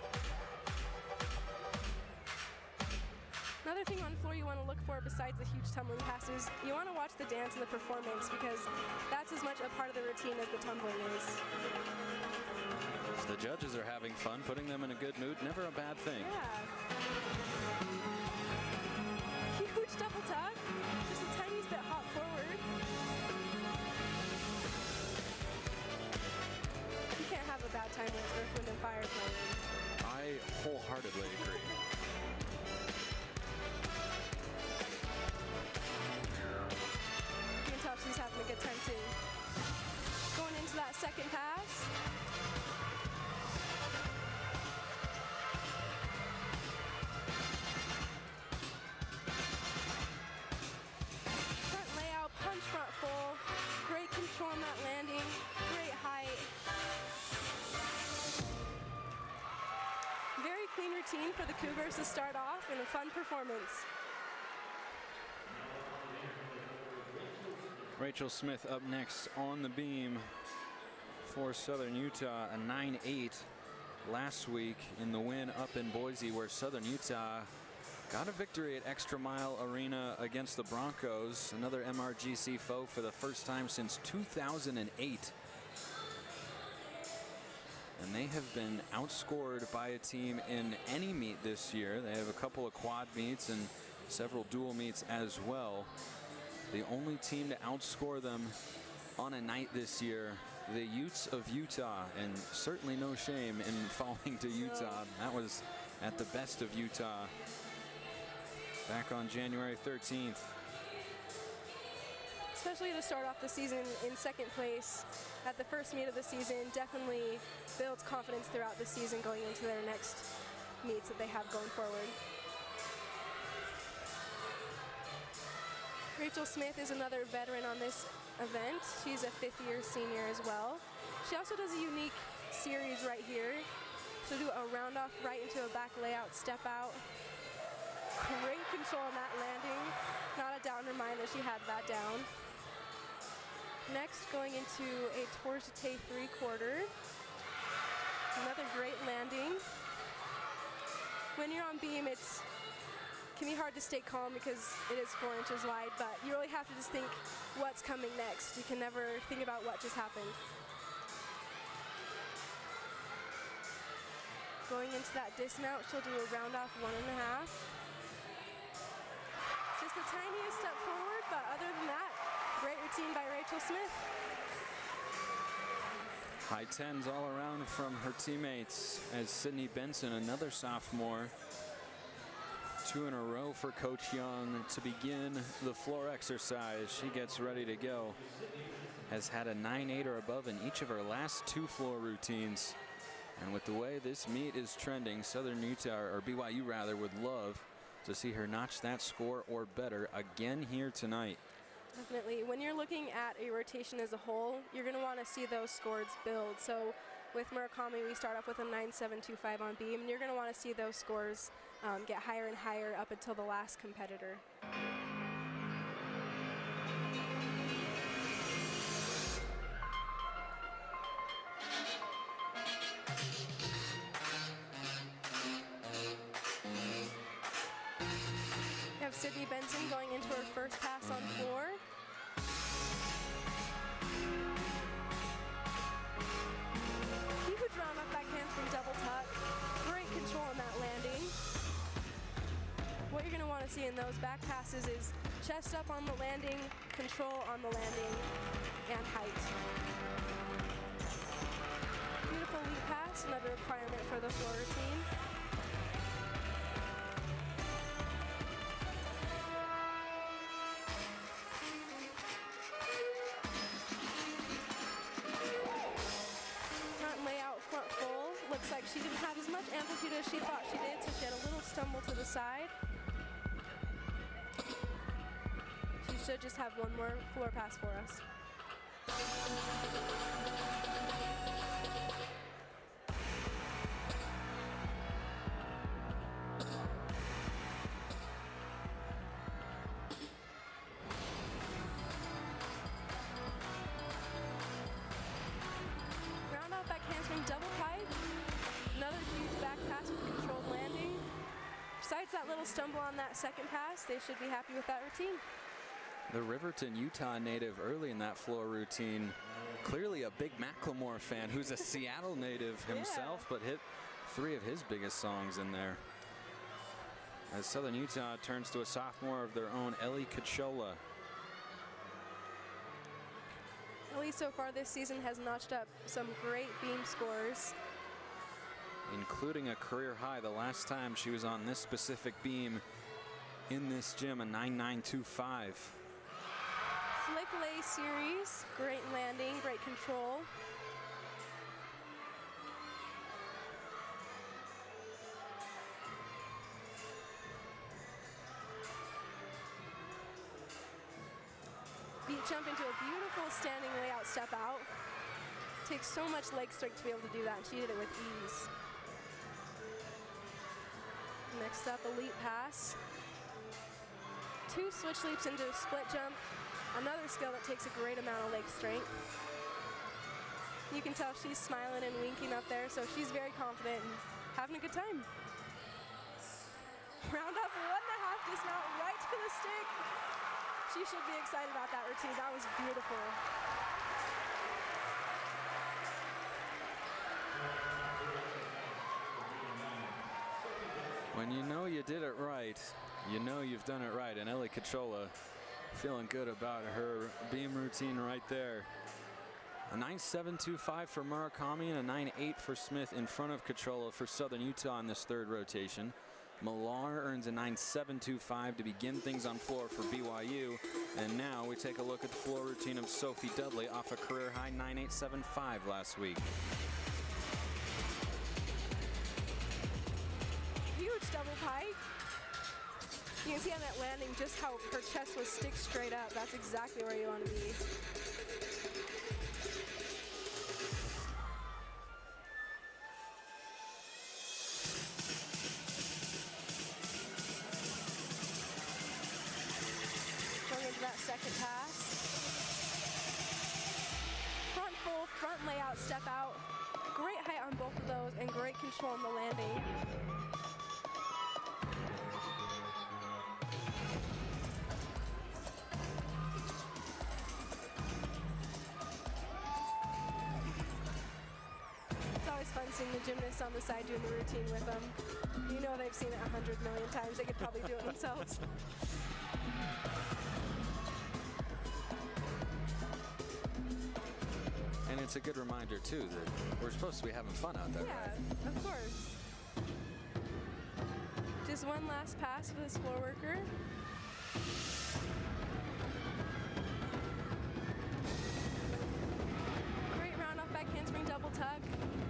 Another thing on the floor you want to look for besides the huge tumbling passes, you want to watch the dance and the performance, because that's as much a part of the routine as the tumbling is. If the judges are having fun, putting them in a good mood, never a bad thing. Yeah. Huge double tuck, just a tiny bit hop forward. You can't have a bad time when it's Earth, Wind, and Fire playing. I wholeheartedly agree. first to start off in a fun performance. Rachel Smith up next on the beam for Southern Utah, a 9-8 last week in the win up in Boise, where Southern Utah got a victory at Extra Mile Arena against the Broncos, another MRGC foe for the first time since 2008. And they have been outscored by a team in any meet this year. They have a couple of quad meets and several dual meets as well. The only team to outscore them on a night this year, the Utes of Utah, and certainly no shame in falling to Utah. That was at the best of Utah back on January 13th. Especially to start off the season in second place at the first meet of the season definitely builds confidence throughout the season going into their next meets that they have going forward. Rachel Smith is another veteran on this event. She's a fifth-year senior as well. She also does a unique series right here. She'll do a round off right into a back layout, step out. Great control on that landing. Not a doubt in her mind that she had that down. Next, going into a tourge de three-quarter. Another great landing. When you're on beam, it can be hard to stay calm because it is 4 inches wide, but you really have to just think what's coming next. You can never think about what just happened. Going into that dismount, she'll do a round off 1.5. Just the tiniest step forward, but other than that, great routine by Rachel Smith. High tens all around from her teammates as Sydney Benson, another sophomore. 2 in a row for Coach Young to begin the floor exercise. She gets ready to go. Has had a 9-8 or above in each of her last 2 floor routines. And with the way this meet is trending, Southern Utah, or BYU rather, would love to see her notch that score or better again here tonight. Definitely. When you're looking at a rotation as a whole, you're going to want to see those scores build. So with Murakami, we start off with a 9.725 on beam, and you're going to want to see those scores get higher and higher up until the last competitor. We have Sydney Benson going into her first pass on floor. Huge round up back handspring double tuck. Great control on that landing. What you're going to want to see in those back passes is chest up on the landing, control on the landing, and height. Beautiful lead pass, another requirement for the floor routine. Front layout, front full. Looks like she didn't have as much amplitude as she thought she did, so she had a little stumble to the side. She should just have one more floor pass for us. Round off back handspring double pipe. Another huge back pass with controlled landing. Besides that little stumble on that second pass, they should be happy with that routine. The Riverton, Utah native early in that floor routine. Clearly a big Macklemore fan who's a Seattle native himself, but hit 3 of his biggest songs in there. As Southern Utah turns to a sophomore of their own, Ellie Cachola. Ellie so far this season has notched up some great beam scores, including a career high the last time she was on this specific beam in this gym, a 9.925. Flick lay series, great landing, great control. Beat jump into a beautiful standing layout step out. Takes so much leg strength to be able to do that, and she did it with ease. Next up, elite pass. 2 switch leaps into a split jump. Another skill that takes a great amount of leg strength. You can tell she's smiling and winking up there, so she's very confident and having a good time. Round up 1.5 dismount right to the stick. She should be excited about that routine. That was beautiful. When you know you did it right, you know you've done it right. And Ellie Cachola feeling good about her beam routine right there. A 9.725 for Murakami and a 9.8 for Smith in front of Cachola for Southern Utah in this third rotation. Millar earns a 9.725 to begin things on floor for BYU. And now we take a look at the floor routine of Sophie Dudley off a career high 9.875 last week. Huge double pike. You can see on that landing just how her chest was stick straight up. That's exactly where you want to be. Going into that second pass. Front full, front layout, step out. Great height on both of those and great control in the landing. Fun seeing the gymnasts on the side doing the routine with them. You know they've seen it 100 million times. They could probably do it themselves. And it's a good reminder, too, that we're supposed to be having fun out there. Yeah, right? Of course. Just one last pass for this floor worker. Great round off back handspring double tuck.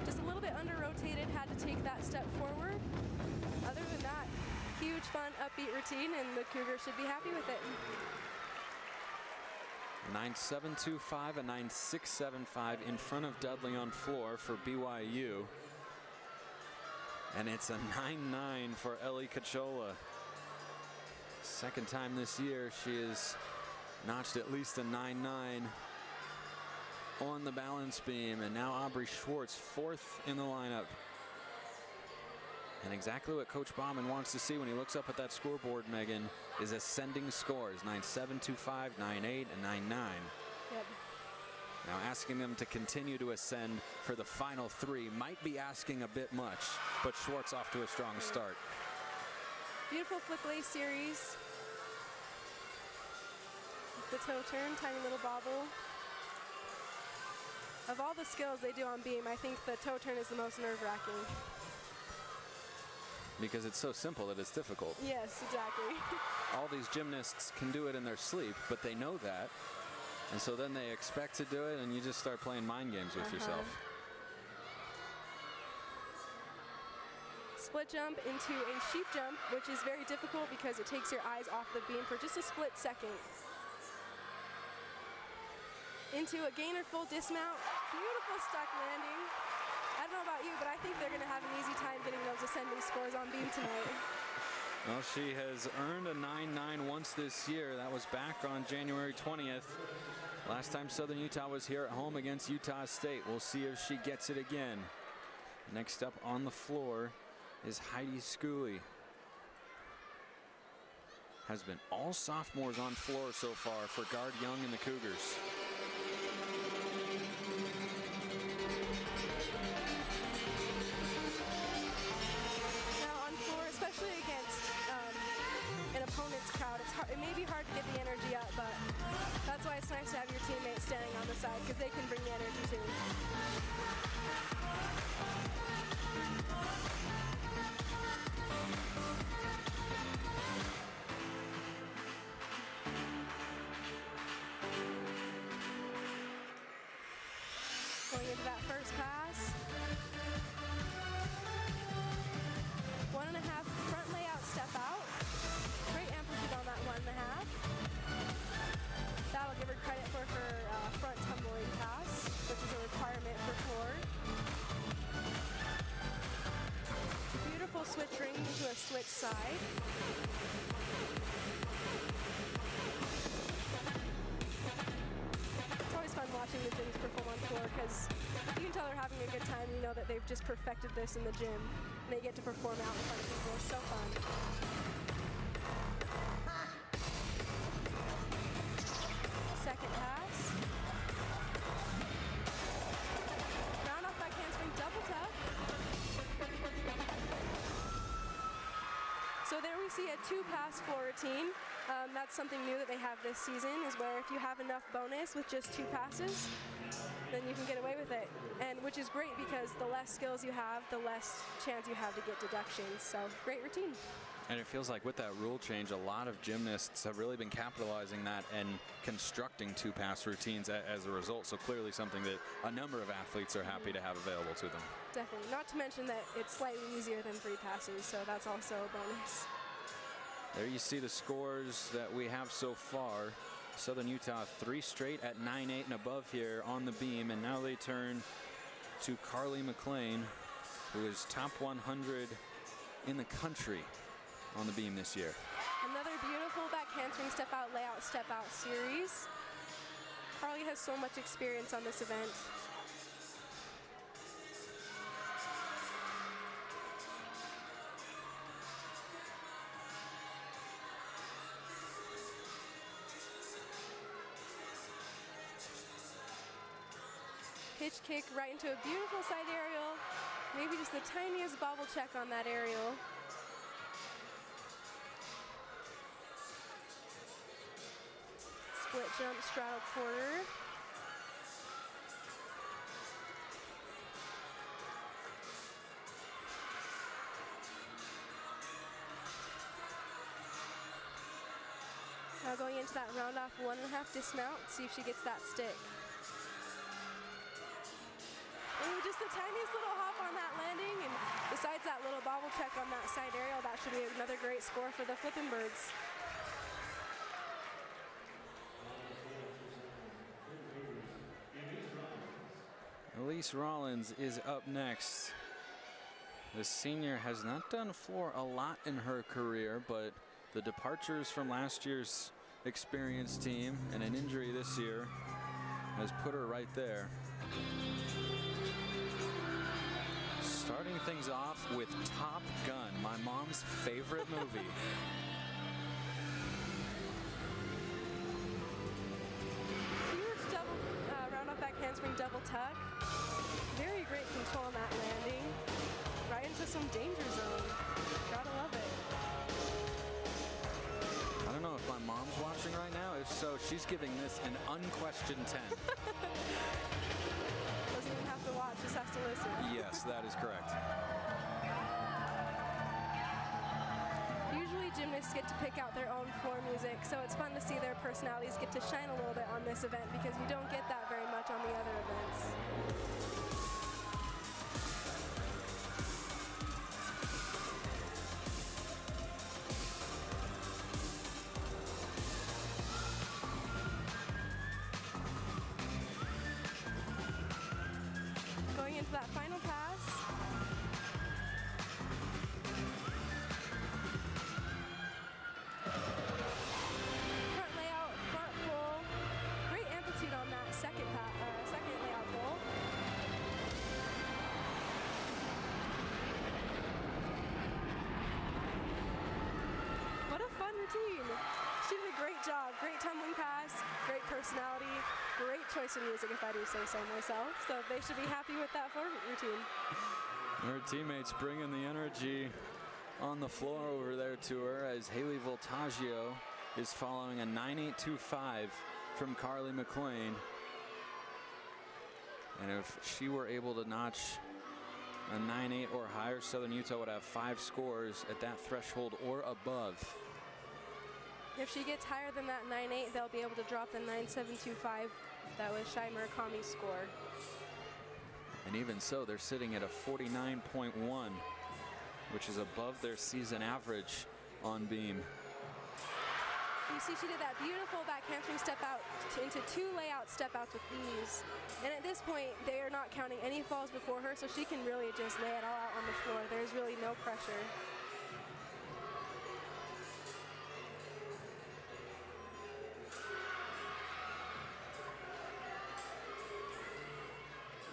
Just a little bit under rotated, had to take that step forward. Other than that, huge fun upbeat routine, and the Cougars should be happy with it. 9.725 and 9.675 in front of Dudley on floor for BYU. And it's a 9.9 for Ellie Cachola. Second time this year she has notched at least a 9.9 on the balance beam. And now Aubrey Schwartz, fourth in the lineup. And exactly what Coach Bauman wants to see when he looks up at that scoreboard, Megan, is ascending scores, 9.725, 9.8, and 9.9. Yep. Now asking them to continue to ascend for the final three might be asking a bit much, but Schwartz off to a strong start. Beautiful flick lace series. The toe turn, tiny little bobble. Of all the skills they do on beam, I think the toe turn is the most nerve-wracking. Because it's so simple that it's difficult. Yes, exactly. All these gymnasts can do it in their sleep, but they know that. And so then they expect to do it, and you just start playing mind games with yourself. Split jump into a sheep jump, which is very difficult because it takes your eyes off the beam for just a split second. Into a gainer full dismount. Beautiful stuck landing. I don't know about you, but I think they're going to have an easy time getting those ascending scores on beam tonight. Well, she has earned a 9.9 once this year. That was back on January 20th. Last time Southern Utah was here at home against Utah State. We'll see if she gets it again. Next up on the floor is Heidi Schooley. Has been all sophomores on floor so far for Guard Young and the Cougars. It may be hard to get the energy up, but that's why it's nice to have your teammates standing on the side because they can bring the energy too. Going into that first pass. 1.5 front layout step out. Great amplitude on that 1.5. That'll give her credit for her front tumbling pass, which is a requirement for floor. Beautiful switch ring into a switch side. It's always fun watching the gyms perform on floor because you can tell they're having a good time. You know that they've just perfected this in the gym. And they get to perform out in front of people. It's so fun. Second pass. Round off back handspring double tuck. So there we see a 2-pass floor routine. That's something new that they have this season, is where if you have enough bonus with just 2 passes, then you can get away with it. And which is great because the less skills you have, the less chance you have to get deductions. So great routine. And it feels like with that rule change, a lot of gymnasts have really been capitalizing that and constructing 2-pass routines as a result. So clearly something that a number of athletes are happy to have available to them. Definitely. Not to mention that it's slightly easier than 3 passes, so that's also a bonus. There you see the scores that we have so far. Southern Utah 3 straight at 9-8 and above here on the beam, and now they turn to Carly McLean, who is top 100 in the country on the beam this year. Another beautiful back handspring step out, layout, step out series. Carly has so much experience on this event. Hitch kick right into a beautiful side aerial. Maybe just the tiniest bobble check on that aerial. Split jump, straddle quarter. Now going into that round off 1.5 dismount, see if she gets that stick. Ooh, just the tiniest little hop on that landing, and besides that little bobble check on that side aerial, that should be another great score for the Flippin' Birds. Elise Rollins is up next. The senior has not done floor a lot in her career, but the departures from last year's experienced team and an injury this year has put her right there. Starting things off with Top Gun, my mom's favorite movie. Huge double round off back handspring double tuck. Very great control on that landing. Right into some danger zone. Gotta love it. I don't know if my mom's watching right now. If so, she's giving this an unquestioned 10. Doesn't even have to watch, just has to listen. Yes, that is correct. Usually gymnasts get to pick out their own floor music, so it's fun to see their personalities get to shine a little bit on this event because you don't get that very much on the other events. Going into that final pass. Front layout, front pull. Great amplitude on that second layout pull. What a fun routine. She did a great job. Great tumbling pass, great personality, great choice of music if I do say so myself. So they should be happy with that floor routine. Her teammates bringing the energy on the floor over there to her as Haley Voltaggio is following a 9.825 from Carly McLean. And if she were able to notch a 9.8 or higher, Southern Utah would have 5 scores at that threshold or above. If she gets higher than that 9.8, they'll be able to drop the 9.725. That was Shai Murakami's score. And even so, they're sitting at a 49.1, which is above their season average on beam. You see she did that beautiful back handspring step out into 2 layout step outs with ease. And at this point, they are not counting any falls before her, so she can really just lay it all out on the floor. There's really no pressure.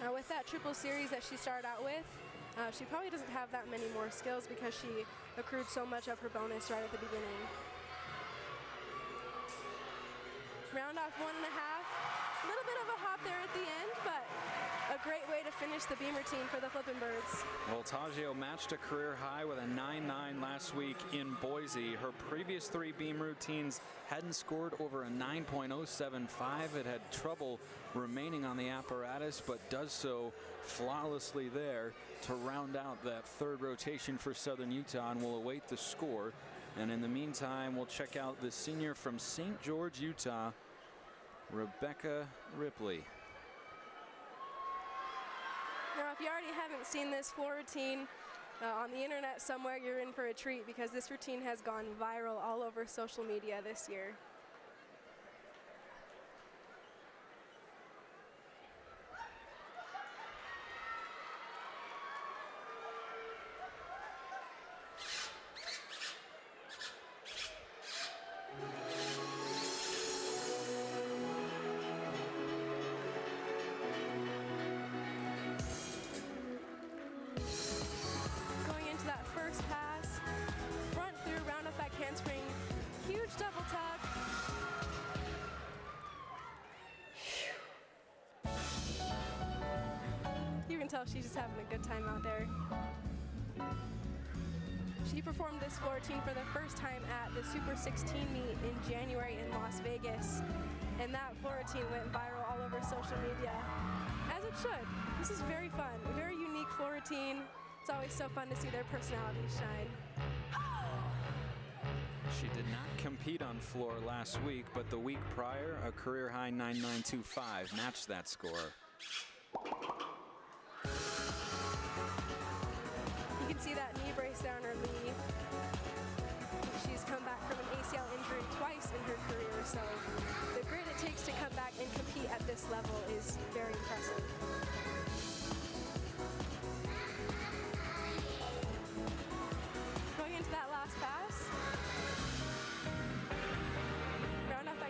Now with that triple series that she started out with, she probably doesn't have that many more skills because she accrued so much of her bonus right at the beginning. Round off 1.5. A little bit of a hop there at the end, but a great way to finish the beam routine for the Flippin' Birds. Voltaggio matched a career high with a 9.9 last week in Boise. Her previous 3 beam routines hadn't scored over a 9.075. It had trouble remaining on the apparatus, but does so flawlessly there to round out that 3rd rotation for Southern Utah, and we'll await the score. And in the meantime, we'll check out the senior from St. George, Utah, Rebecca Ripley. Now, if you already haven't seen this floor routine on the internet somewhere, you're in for a treat because this routine has gone viral all over social media this year. Handspring, huge double tuck. You can tell she's just having a good time out there. She performed this floor routine for the first time at the Super 16 meet in January in Las Vegas. And that floor routine went viral all over social media, as it should. This is very fun, a very unique floor routine. It's always so fun to see their personalities shine. She did not compete on floor last week, but the week prior, a career high 9.925 matched that score. You can see that knee brace there on her knee. She's come back from an ACL injury twice in her career, so the grit it takes to come back and compete at this level is very impressive. Going into that last pass.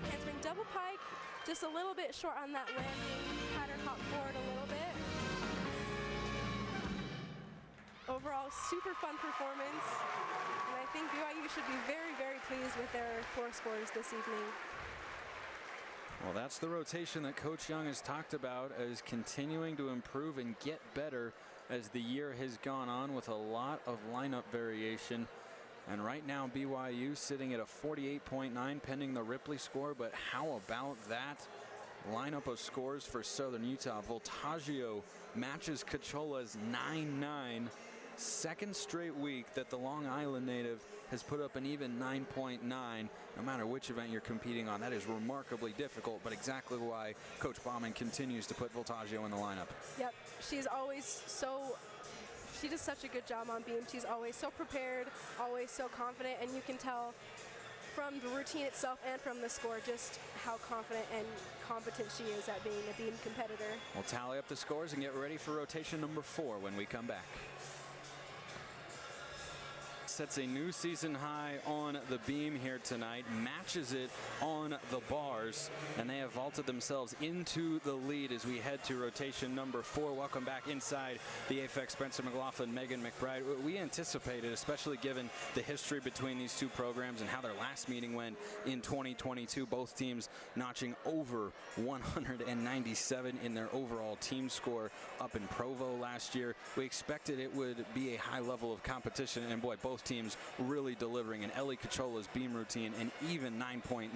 Handspring double pike, just a little bit short on that landing. Had her hop forward a little bit. Overall, super fun performance. And I think BYU should be very, very pleased with their floor scores this evening. Well, that's the rotation that Coach Young has talked about as continuing to improve and get better as the year has gone on, with a lot of lineup variation. And right now, BYU sitting at a 48.9 pending the Ripley score. But how about that lineup of scores for Southern Utah? Voltaggio matches Cachola's 9.9. 2nd straight week that the Long Island native has put up an even 9.9. No matter which event you're competing on, that is remarkably difficult, but exactly why Coach Baumann continues to put Voltaggio in the lineup. Yep, she's always she does such a good job on beam. She's always so prepared, always so confident, and you can tell from the routine itself and from the score just how confident and competent she is at being a beam competitor. We'll tally up the scores and get ready for rotation number 4 when we come back. Sets a new season high on the beam here tonight, matches it on the bars, and they have vaulted themselves into the lead as we head to rotation number 4. Welcome back inside the AFEX. Spencer McLaughlin, Megan McBride. We anticipated, especially given the history between these two programs and how their last meeting went in 2022, both teams notching over 197 in their overall team score up in Provo last year. We expected it would be a high level of competition, and boy, both teams really delivering. And Ellie Cachola's beam routine, and even 9.9,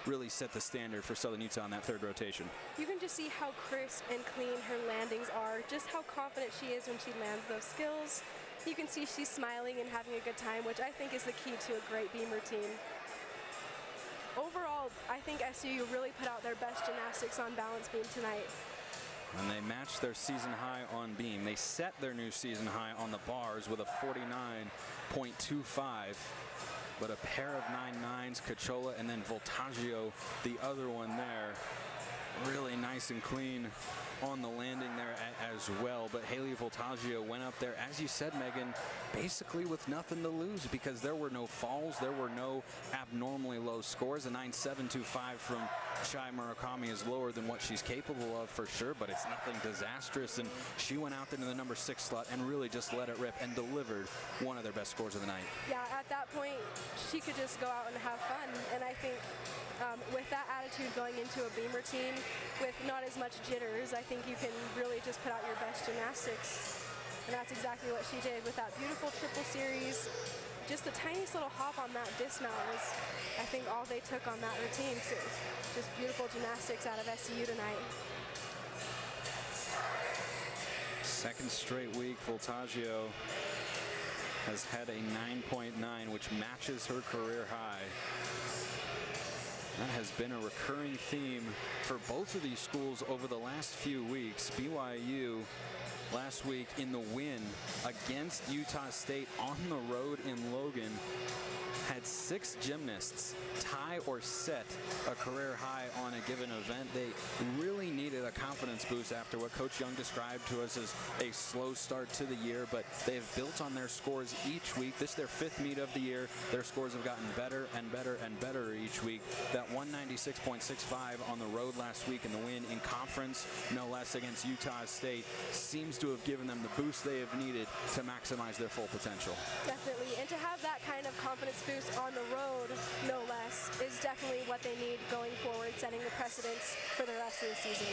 really set the standard for Southern Utah in that 3rd rotation. You can just see how crisp and clean her landings are, just how confident she is when she lands those skills. You can see she's smiling and having a good time, which I think is the key to a great beam routine. Overall, I think SUU really put out their best gymnastics on balance beam tonight. And they matched their season high on beam. They set their new season high on the bars with a 49.25. But a pair of 9.9s, Cachola and then Voltaggio, the other one there. Really nice and clean on the landing there as well. But Haley Voltaggio went up there, as you said, Megan, basically with nothing to lose because there were no falls. There were no abnormally low scores. A 9.725 from Chai Murakami is lower than what she's capable of for sure, but it's nothing disastrous. And she went out into the number 6 slot and really just let it rip and delivered one of their best scores of the night. Yeah, at that point, she could just go out and have fun. And I think with that attitude going into a beamer team with not as much jitters, I think you can really just put out your best gymnastics. And that's exactly what she did with that beautiful triple series. Just the tiniest little hop on that dismount was, I think, all they took on that routine. So it was just beautiful gymnastics out of SUU tonight. Second straight week, Voltaggio has had a 9.9, which matches her career high. That has been a recurring theme for both of these schools over the last few weeks. BYU last week in the win against Utah State on the road in Logan had 6 gymnasts tie or set a career high on a given event. They really needed a confidence boost after what Coach Young described to us as a slow start to the year, but they've built on their scores each week. This is their 5th meet of the year. Their scores have gotten better and better and better each week. That 196.65 on the road last week in the win in conference, no less, against Utah State, seems to have given them the boost they have needed to maximize their full potential. Definitely, and to have that kind of confidence boost on the road, no less, is definitely what they need going forward, setting the precedence for the rest of the season.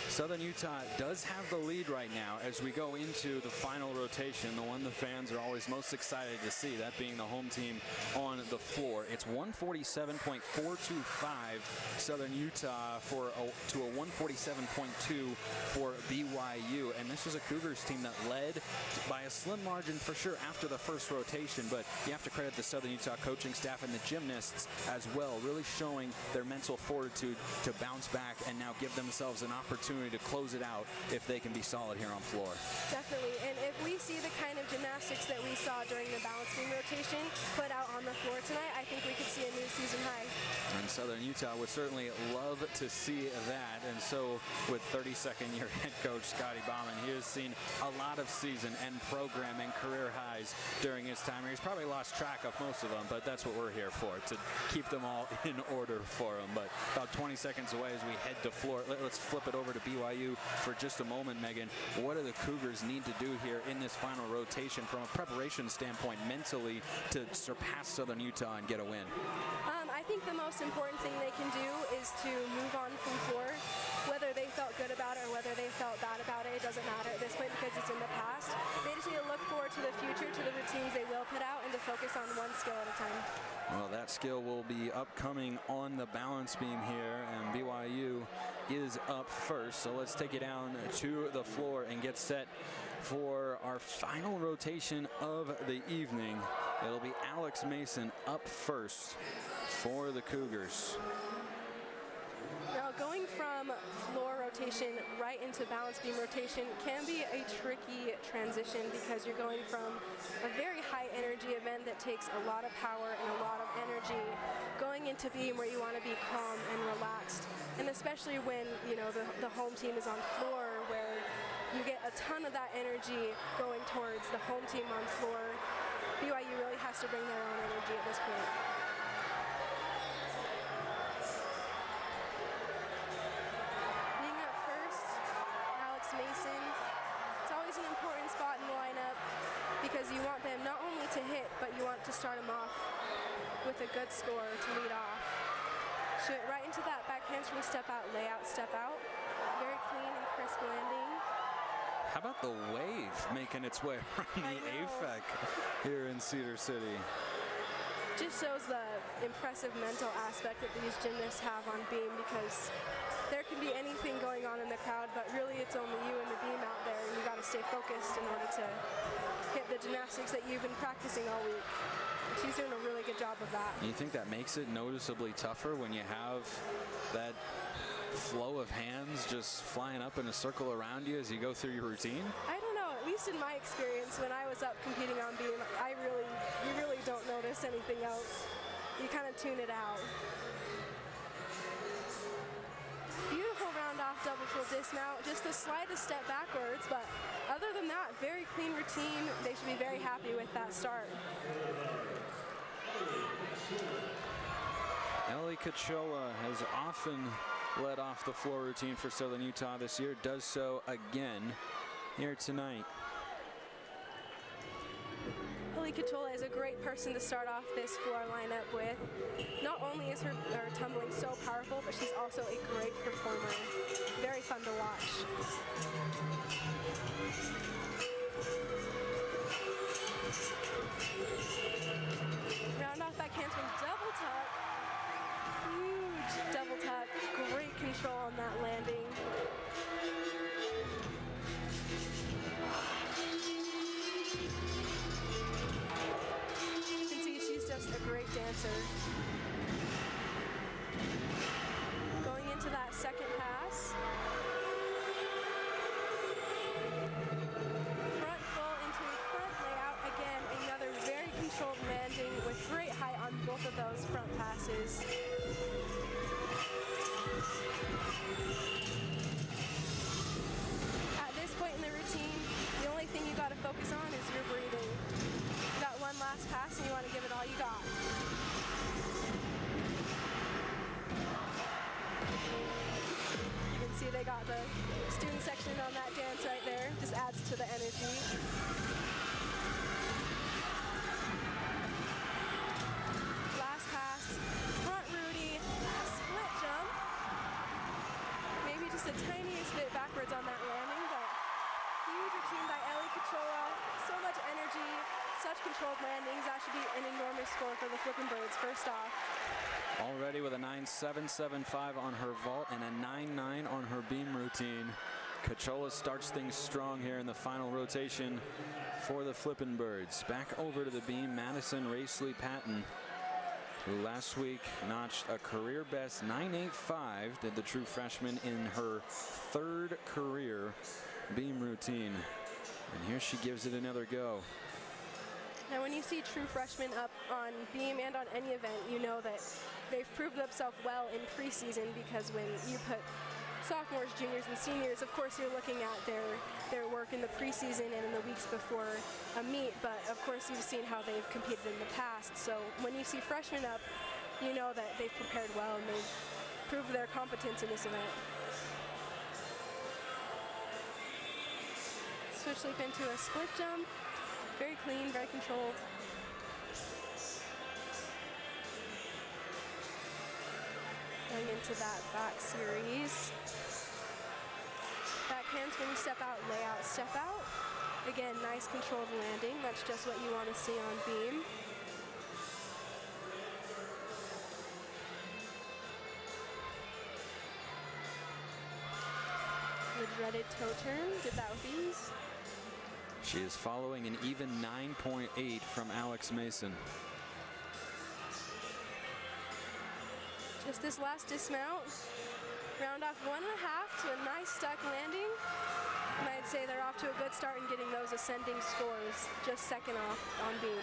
Southern Utah does have the lead right now as we go into the final rotation, the one the fans are always most excited to see, that being the home team on the floor. It's 147.425 Southern Utah to a 147.2 for BYU, and this was a Cougars team that led by a slim margin for sure after the first rotation, but you have to credit the Southern Utah coaching staff and the gymnasts as well, really showing their mental fortitude to bounce back and now give themselves an opportunity to close it out if they can be solid here on floor. Definitely, and if we see the kind of gymnastics that we saw during the balance beam rotation put out on the floor tonight, I think we could see a new season high. And Southern Utah would certainly love to see that, and so with 32nd year head coach Scotty Bauman, he has seen a lot of season and program and career highs during his time here. He's probably lost track of most of them, but that's what we're here for, to keep them all in order for him. But about 20 seconds away as we head to floor, let's flip it over to BYU for just a moment, Megan. What do the Cougars need to do here in this final rotation from a preparation standpoint mentally to surpass Southern Utah and get a win? I think the most important thing they can do is to move on from floor. Whether they felt good about it or whether they felt bad about it, it doesn't matter at this point because it's in the past. They just need to look forward to the future, to the routines they will put out, and to focus on one skill at a time. Well, that skill will be upcoming on the balance beam here, and BYU is up first. So let's take it down to the floor and get set for our final rotation of the evening. It'll be Alex Mason up first for the Cougars. Now, going from floor rotation right into balance beam rotation can be a tricky transition because you're going from a very high energy event that takes a lot of power and a lot of energy going into beam where you want to be calm and relaxed. And especially when, you know, the home team is on floor where you get a ton of that energy going towards the home team on floor. BYU really has to bring their own energy at this point. Mason, it's always an important spot in the lineup because you want them not only to hit, but you want to start them off with a good score to lead off. She went right into that back handspring step out, layout, step out. Very clean and crisp landing. How about the wave making its way around the AFEC here in Cedar City? Just shows the impressive mental aspect that these gymnasts have on beam because there can be anything going on in the crowd, but really it's only you and the beam out there, and you got to stay focused in order to hit the gymnastics that you've been practicing all week. She's doing a really good job of that. You think that makes it noticeably tougher when you have that flow of hands just flying up in a circle around you as you go through your routine? I don't know. At least in my experience, when I was up competing on beam, you really don't notice anything else. You kind of tune it out. Beautiful round off double dismount, just the slightest step backwards, but other than that, very clean routine. They should be very happy with that start. Ellie Cachola has often led off the floor routine for Southern Utah this year, does so again here tonight. Ellie Cachola is a great person to start off this floor lineup with. Not only is her tumbling so powerful, but she's also a great performer. Very fun to watch. Round off back handspring double tuck. Huge double tuck. Great control on that landing. You can see she's just a great dancer. Going into that second pass. Front full into a front layout. Again, another very controlled landing with great height on both of those front passes. At this point in the routine, the only thing you got to focus on is your breathing. You got one last pass and you want to give it all you got. You can see they got the student section on that dance right there. Just adds to the energy. Last pass, front Rudy, split jump. Maybe just the tiniest bit backwards on that landing, but huge routine by Ellie Cachola. So much energy, such controlled landings. That should be an enormous score for the Flippin' Birds first off. Already with a 9.775 on her vault and a 9.9 on her beam routine. Cachola starts things strong here in the final rotation for the Flippin' Birds. Back over to the beam, Madison Racely Patton, who last week notched a career best 9.85, did the true freshman in her third career beam routine. And here she gives it another go. Now when you see true freshmen up on beam and on any event, you know that they've proved themselves well in preseason, because when you put sophomores, juniors, and seniors, of course you're looking at their work in the preseason and in the weeks before a meet, but of course you've seen how they've competed in the past. So when you see freshmen up, you know that they've prepared well and they've proved their competence in this event. Switch leap into a split jump. Very clean, very controlled. Going into that back series. Back handspring, step out, layout, step out. Again, nice controlled landing. That's just what you want to see on beam. The dreaded toe turn, did that with ease. She is following an even 9.8 from Alex Mason. Just this last dismount, round off 1.5 to a nice stuck landing. And I'd say they're off to a good start in getting those ascending scores, just second off on beam.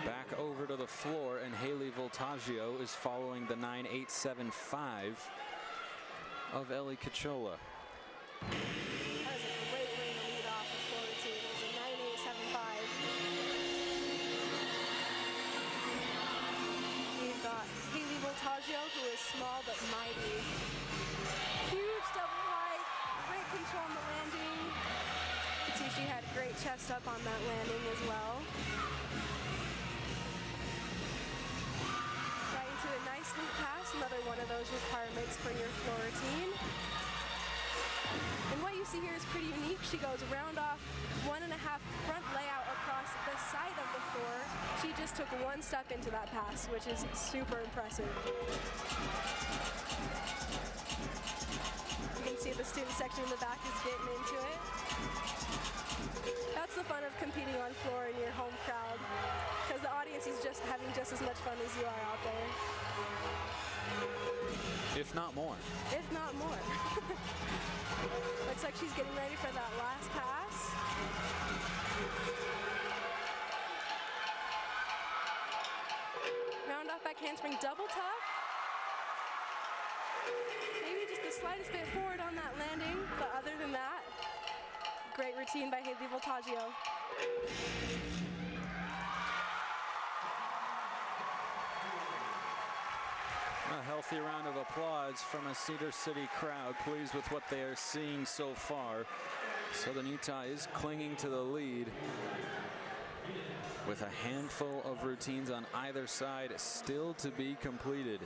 Back over to the floor, and Haley Voltaggio is following the 9.875 of Ellie Cachola. That was a great way to lead off the floor routine. It was a 9.875. We've got Haley Voltaggio, who is small but mighty. Huge double high, great control on the landing. You can see she had great chest up on that landing as well. Right into a nice loop pass, another one of those requirements for your floor routine. And what you see here is pretty unique. She goes round off 1.5 front layout across the side of the floor. She just took one step into that pass, which is super impressive. You can see the student section in the back is getting into it. That's the fun of competing on floor in your home crowd, because the audience is just having just as much fun as you are out there. If not more. If not more. Looks like she's getting ready for that last pass. Round off back handspring double tuck. Maybe just the slightest bit forward on that landing, but other than that, great routine by Haley Voltaggio. A healthy round of applause from a Cedar City crowd, pleased with what they are seeing so far. Southern Utah is clinging to the lead with a handful of routines on either side still to be completed.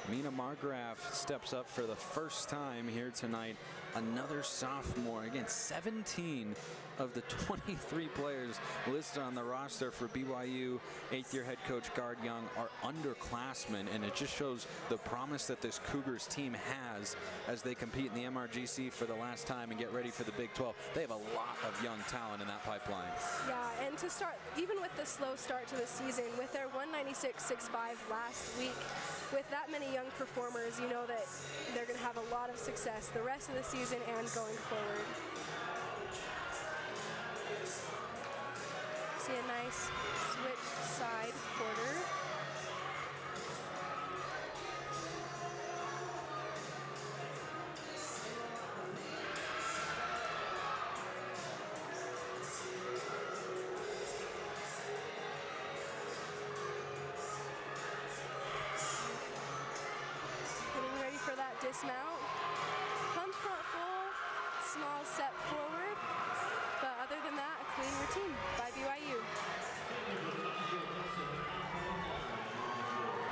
Mina Margraf steps up for the first time here tonight. Another sophomore. Again, 17 of the 23 players listed on the roster for BYU eighth-year head coach Gard Young are underclassmen, and it just shows the promise that this Cougars team has as they compete in the MRGC for the last time and get ready for the Big 12. They have a lot of young talent in that pipeline. Yeah, and to start, even with the slow start to the season, with their 196.65 last week, with that many young performers, you know that they're going to have a lot of success the rest of the season and going forward. See a nice switch side quarter. Getting ready for that dismount. Punch front full, small step forward, but other than that, a clean routine by BYU.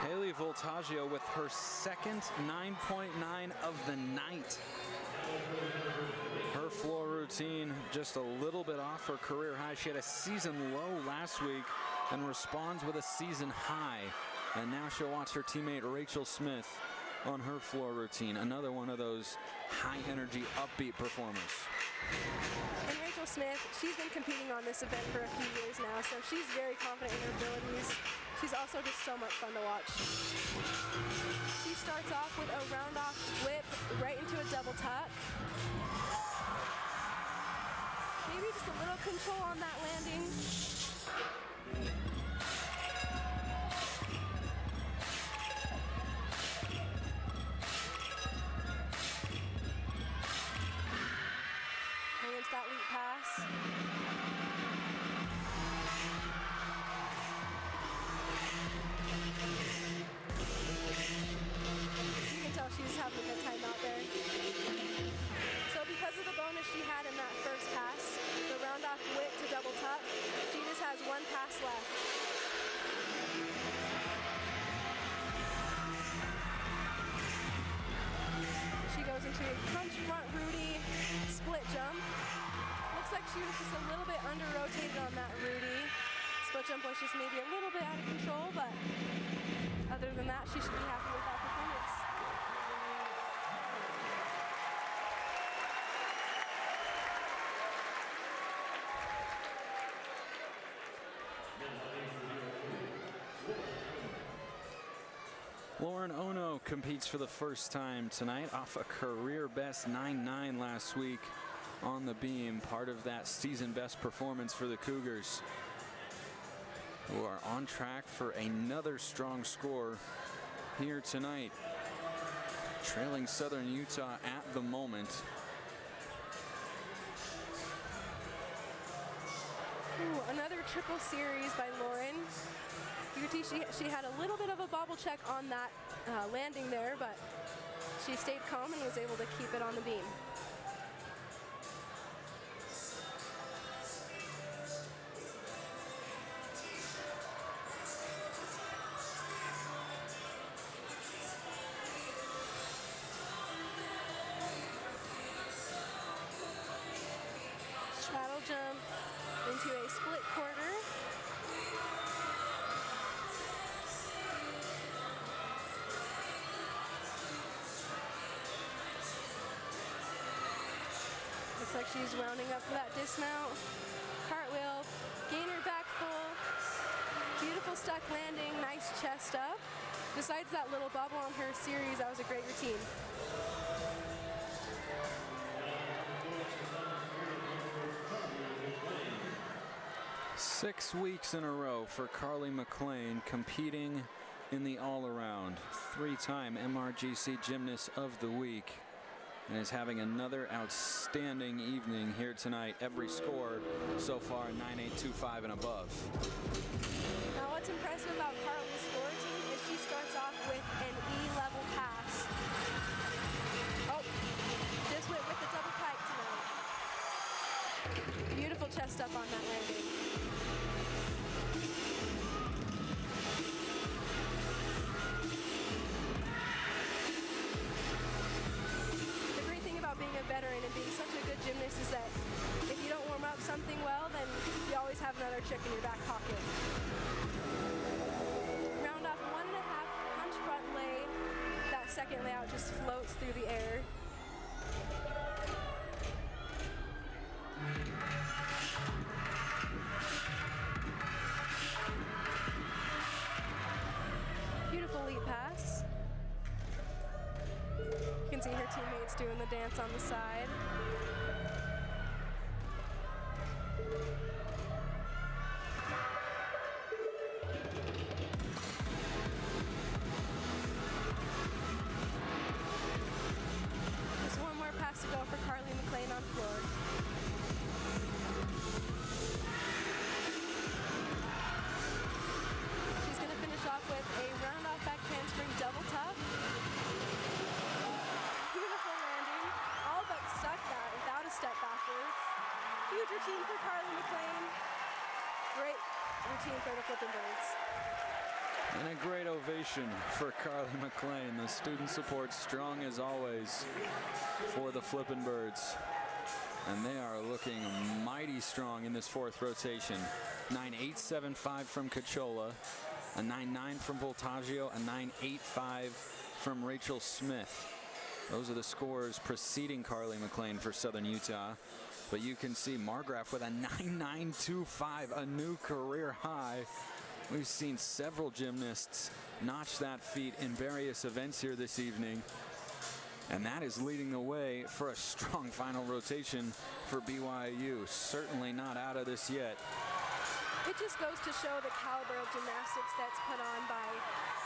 Haley Voltaggio with her second 9.9 of the night. Her floor routine just a little bit off her career high. She had a season low last week and responds with a season high. And now she'll watch her teammate Rachel Smith on her floor routine. Another one of those high energy, upbeat performers. And Rachel Smith, she's been competing on this event for a few years now, so she's very confident in her abilities. She's also just so much fun to watch. She starts off with a round off whip right into a double tuck. Maybe just a little control on that landing. Going into that leap pass. You can tell she's having a good time out there. So because of the bonus she had in that first pass, the round off whip to double tuck, she just has one pass left. She goes into a punch front Rudy split jump. Looks like she was just a little bit under rotated on that Rudy. Split jump was just maybe a little bit out of control, but other than that, she should be happy with that performance. Lauren Ono competes for the first time tonight off a career best 9.9 last week on the beam, part of that season best performance for the Cougars, who are on track for another strong score here tonight, trailing Southern Utah at the moment. Ooh, another triple series by Lauren. You can see she had a little bit of a bobble check on that landing there, but she stayed calm and was able to keep it on the beam. Straddle jump into a split quarter. Looks like she's rounding up for that dismount. Cartwheel, gainer back full. Beautiful stuck landing, nice chest up. Besides that little bubble on her series, that was a great routine. Six weeks in a row for Carly McLean competing in the all-around, 3-time MRGC Gymnast of the Week, and is having another outstanding evening here tonight. Every score so far 9.825 and above. Now what's impressive about Carly's floor routine is she starts off with an E-level pass. Oh, just went with the double pike tonight. Beautiful chest up on that landing. Being a veteran and being such a good gymnast is that if you don't warm up something well, then you always have another trick in your back pocket. Round off 1.5 punch front lay. That second layout just floats through the air. Beautiful leap pass. You can see her teammates doing the dance on the side. Just one more pass to go for Carly McLean on floor. She's going to finish off with a round off back handspring double top. Step backwards. Huge routine for Carly McLean. Great routine for the Flippin' Birds. And a great ovation for Carly McLean. The student support strong as always for the Flippin' Birds. And they are looking mighty strong in this fourth rotation. 9.875 from Cachola, a 9.9 from Voltaggio, a 9.85 from Rachel Smith. Those are the scores preceding Carly McLean for Southern Utah. But you can see Margraf with a 9.925, a new career high. We've seen several gymnasts notch that feat in various events here this evening. And that is leading the way for a strong final rotation for BYU. Certainly not out of this yet. It just goes to show the caliber of gymnastics that's put on by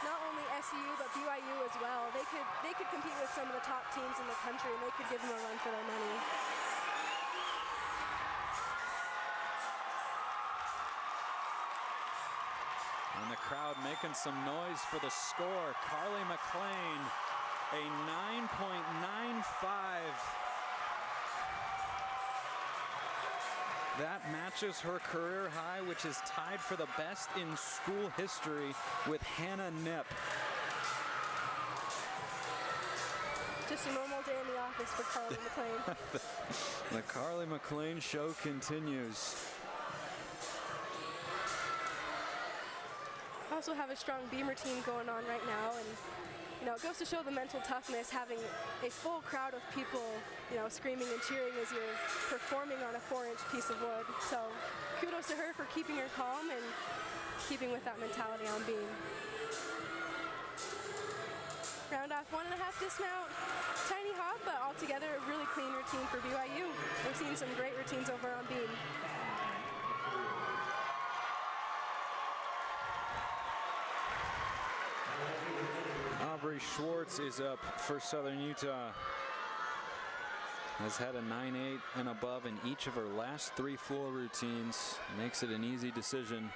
not only SUU but BYU as well. They could compete with some of the top teams in the country, and they could give them a run for their money. And the crowd making some noise for the score. Carly McLean, a 9.95. That matches her career high, which is tied for the best in school history with Hannah Knipp. Just a normal day in the office for Carly McLean. The Carly McLean show continues. Also have a strong beam routine going on right now, and it goes to show the mental toughness, having a full crowd of people, screaming and cheering as you're performing on a 4-inch piece of wood. So kudos to her for keeping her calm and keeping with that mentality on beam. Round off 1.5 dismount, tiny hop, but altogether a really clean routine for BYU. We're seeing some great routines over on beam. Aubrey Schwartz is up for Southern Utah. Has had a 9.8 and above in each of her last 3 floor routines. Makes it an easy decision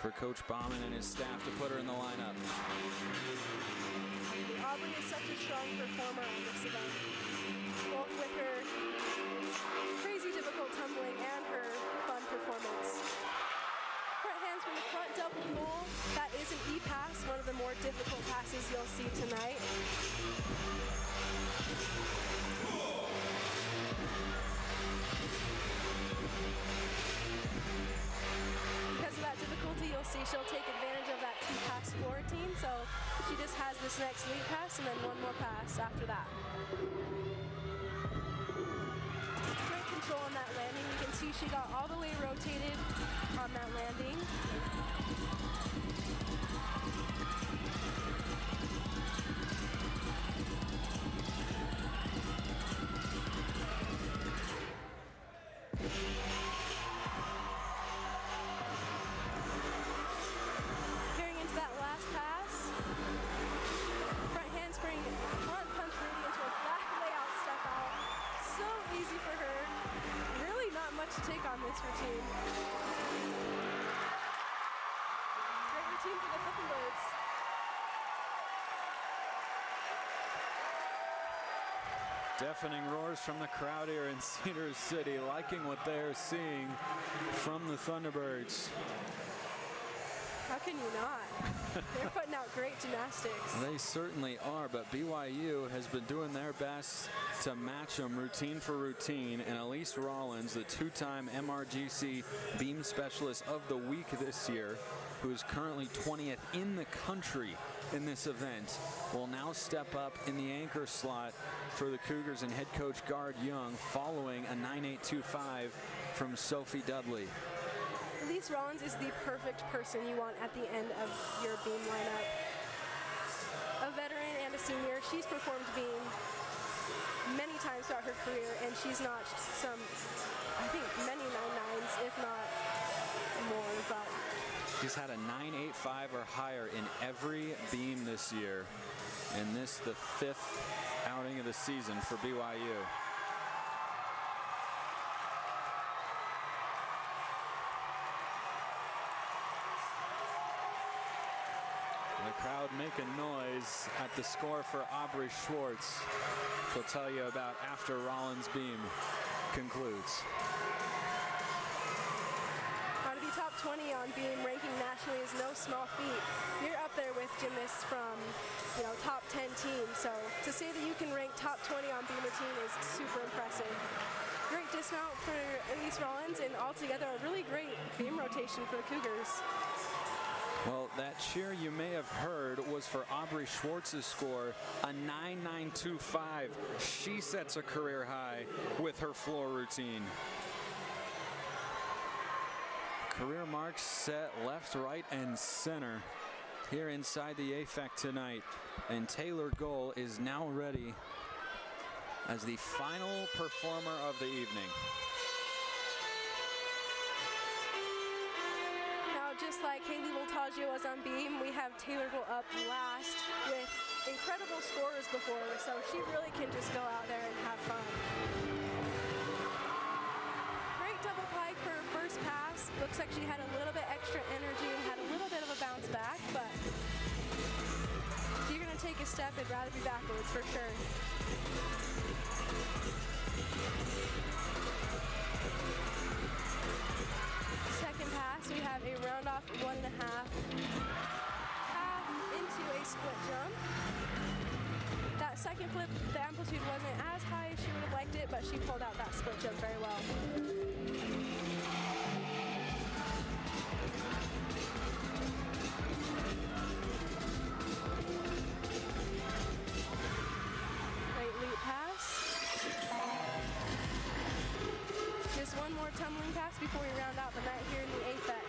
for Coach Bauman and his staff to put her in the lineup. Aubrey is such a strong performer on this event, both with her crazy difficult tumbling and her fun performance. Front hands from the front double full. That is an E-pass, one of the more difficult passes you'll see tonight. Because of that difficulty, you'll see she'll take advantage of that 2-pass floor routine. So she just has this next lead pass and then one more pass after that. Great control on that landing. You can see she got all the way rotated on that landing. Carrying into that last pass. Deafening roars from the crowd here in Cedar City, liking what they're seeing from the Thunderbirds. How can you not? They're putting out great gymnastics. They certainly are, but BYU has been doing their best to match them routine for routine. And Elise Rollins, the two-time MRGC Beam Specialist of the Week this year, who is currently 20th in the country in this event, will now step up in the anchor slot for the Cougars and head coach Gard Young, following a 9.825 from Sophie Dudley. Elise Rollins is the perfect person you want at the end of your beam lineup. A veteran and a senior, she's performed beam many times throughout her career, and she's notched some, I think, many 9.9s, if not more. But she's had a 9.85 or higher in every beam this year, and this the 5th outing of the season for BYU. The crowd making noise at the score for Aubrey Schwartz. She'll tell you about after Rollins' beam concludes. Now, to be top 20 on beam ranking nationally is no small feat. You're up there with gymnasts from, top 10 teams. So to say that you can rank top 20 on beam routine is super impressive. Great dismount for Elise Rollins, and altogether a really great beam rotation for the Cougars. Well, that cheer you may have heard was for Aubrey Schwartz's score, a 9.925. She sets a career high with her floor routine. Career marks set left, right, and center here inside the AFEC tonight. And Taylor Gohl is now ready as the final performer of the evening. Just like Haley Voltaggio was on beam, we have Taylor Gohl up last with incredible scores before, so she really can just go out there and have fun. Great double pike for her first pass. Looks like she had a little bit extra energy and had a little bit of a bounce back, but if you're going to take a step, I'd rather be backwards for sure. Second pass, we have a round off 1.5, half into a split jump. That second flip, the amplitude wasn't as high as she would have liked it, but she pulled out that split jump very well. Great leap pass. Just one more tumbling pass before we round out the night here in the AFEC.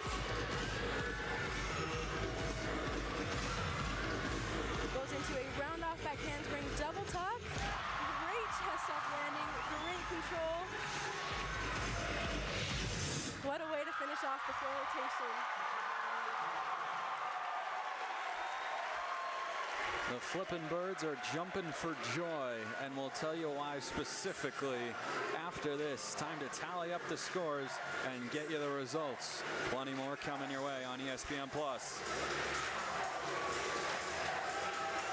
Goes into a round off back handspring double tuck. Great chest up landing, great control. What a way to finish off the floor rotation. The Flippin' Birds are jumping for joy, and we'll tell you why specifically after this. Time to tally up the scores and get you the results. Plenty more coming your way on ESPN+.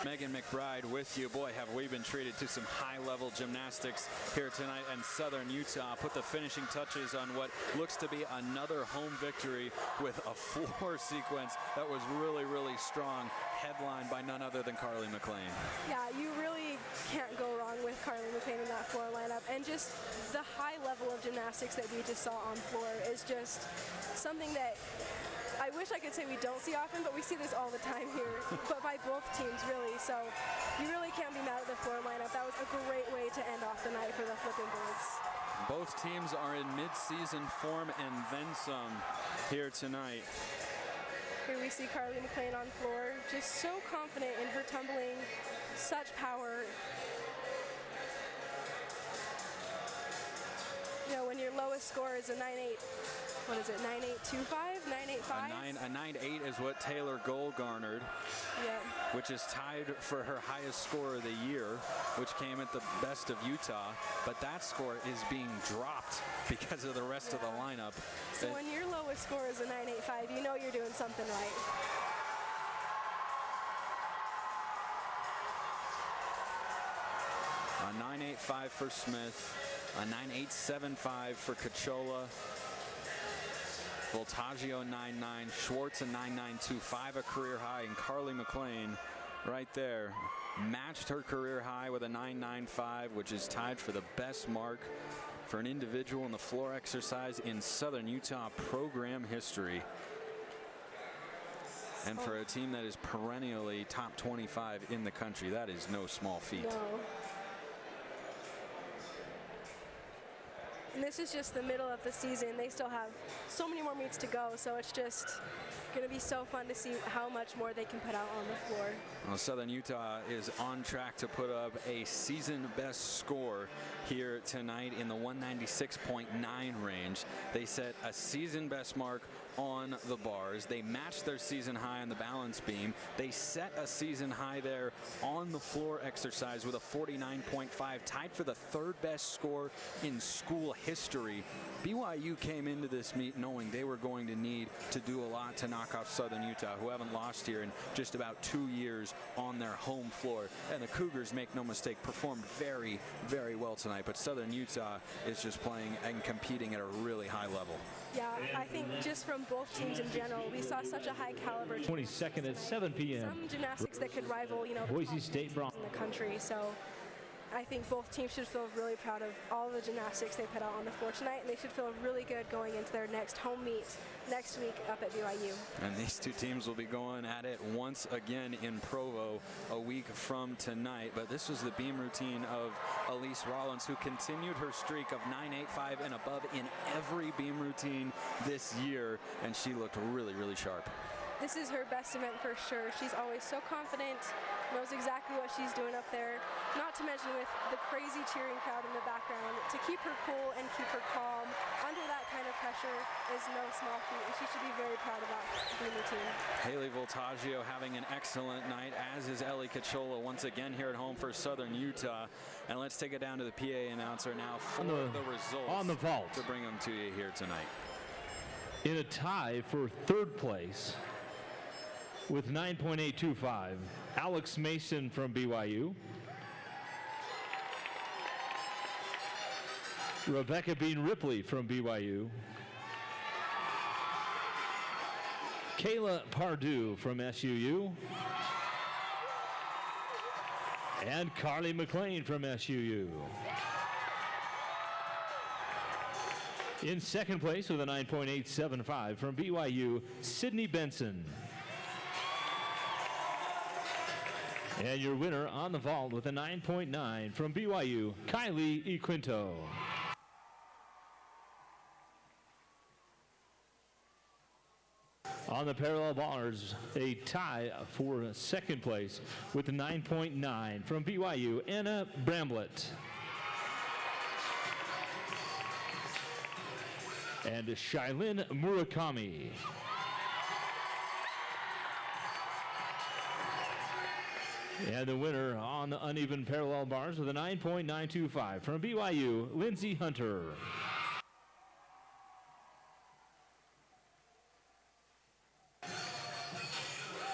Megan McBride with you. Boy, have we been treated to some high-level gymnastics here tonight, and Southern Utah put the finishing touches on what looks to be another home victory with a floor sequence that was really, really strong, headlined by none other than Carly McLean. Yeah, you really can't go wrong with Carly McLean in that floor lineup, and just the high level of gymnastics that we just saw on floor is just something that I wish I could say we don't see often, but we see this all the time here, but by both teams, really. So you really can't be mad at the floor lineup. That was a great way to end off the night for the Flippin' Birds. Both teams are in mid-season form and then some here tonight. Here we see Carly McLean on floor, just so confident in her tumbling, such power. When your lowest score is a 9.8, what is it, 9.825, 9.85? A 9.8 is what Taylor Gohl garnered, yeah, which is tied for her highest score of the year, which came at the best of Utah. But that score is being dropped because of the rest of the lineup. So when your lowest score is a 9.85, you know you're doing something right. A 9.85 for Smith, a 9.875 for Cachola, Voltaggio 9.9, Schwartz a 9.925, a career high, and Carly McLean right there matched her career high with a 9.95, which is tied for the best mark for an individual in the floor exercise in Southern Utah program history. And for a team that is perennially top 25 in the country, that is no small feat. No. And this is just the middle of the season. They still have so many more meets to go, so it's just going to be so fun to see how much more they can put out on the floor. Well, Southern Utah is on track to put up a season best score here tonight in the 196.9 range. They set a season best mark on the bars. They matched their season high on the balance beam. They set a season high there on the floor exercise with a 49.5, tied for the third best score in school history. BYU came into this meet knowing they were going to need to do a lot to knock off Southern Utah, who haven't lost here in just about 2 years on their home floor. And the Cougars, make no mistake, performed very, very well tonight. But Southern Utah is just playing and competing at a really high level. Yeah, I think just from both teams in general, we saw such a high caliber. 22nd at 7 p.m. Some gymnastics that could rival, you know, Boise State Bronx in the country. So I think both teams should feel really proud of all the gymnastics they put out on the floor tonight, and they should feel really good going into their next home meet next week up at BYU. And these two teams will be going at it once again in Provo a week from tonight. But this was the beam routine of Elise Rollins, who continued her streak of 9.85 and above in every beam routine this year, and she looked really, really sharp. This is her best event for sure. She's always so confident, knows exactly what she's doing up there. Not to mention with the crazy cheering crowd in the background. To keep her cool and keep her calm under that kind of pressure is no small feat, and she should be very proud of that beam routine. Haley Voltaggio having an excellent night, as is Ellie Cachola once again here at home for Southern Utah. And let's take it down to the PA announcer now for the results on the vault to bring them to you here tonight. In a tie for third place with 9.825, Alex Mason from BYU. Rebecca Bean Ripley from BYU. Kayla Pardue from SUU. And Carly McLean from SUU. In second place with a 9.875 from BYU, Sydney Benson. And your winner on the vault with a 9.9 from BYU, Kylie Equinto. On the parallel bars, a tie for second place with a 9.9 from BYU, Anna Bramblett. And Shailin Murakami. And the winner on the uneven parallel bars with a 9.925 from BYU, Lindsay Hunter.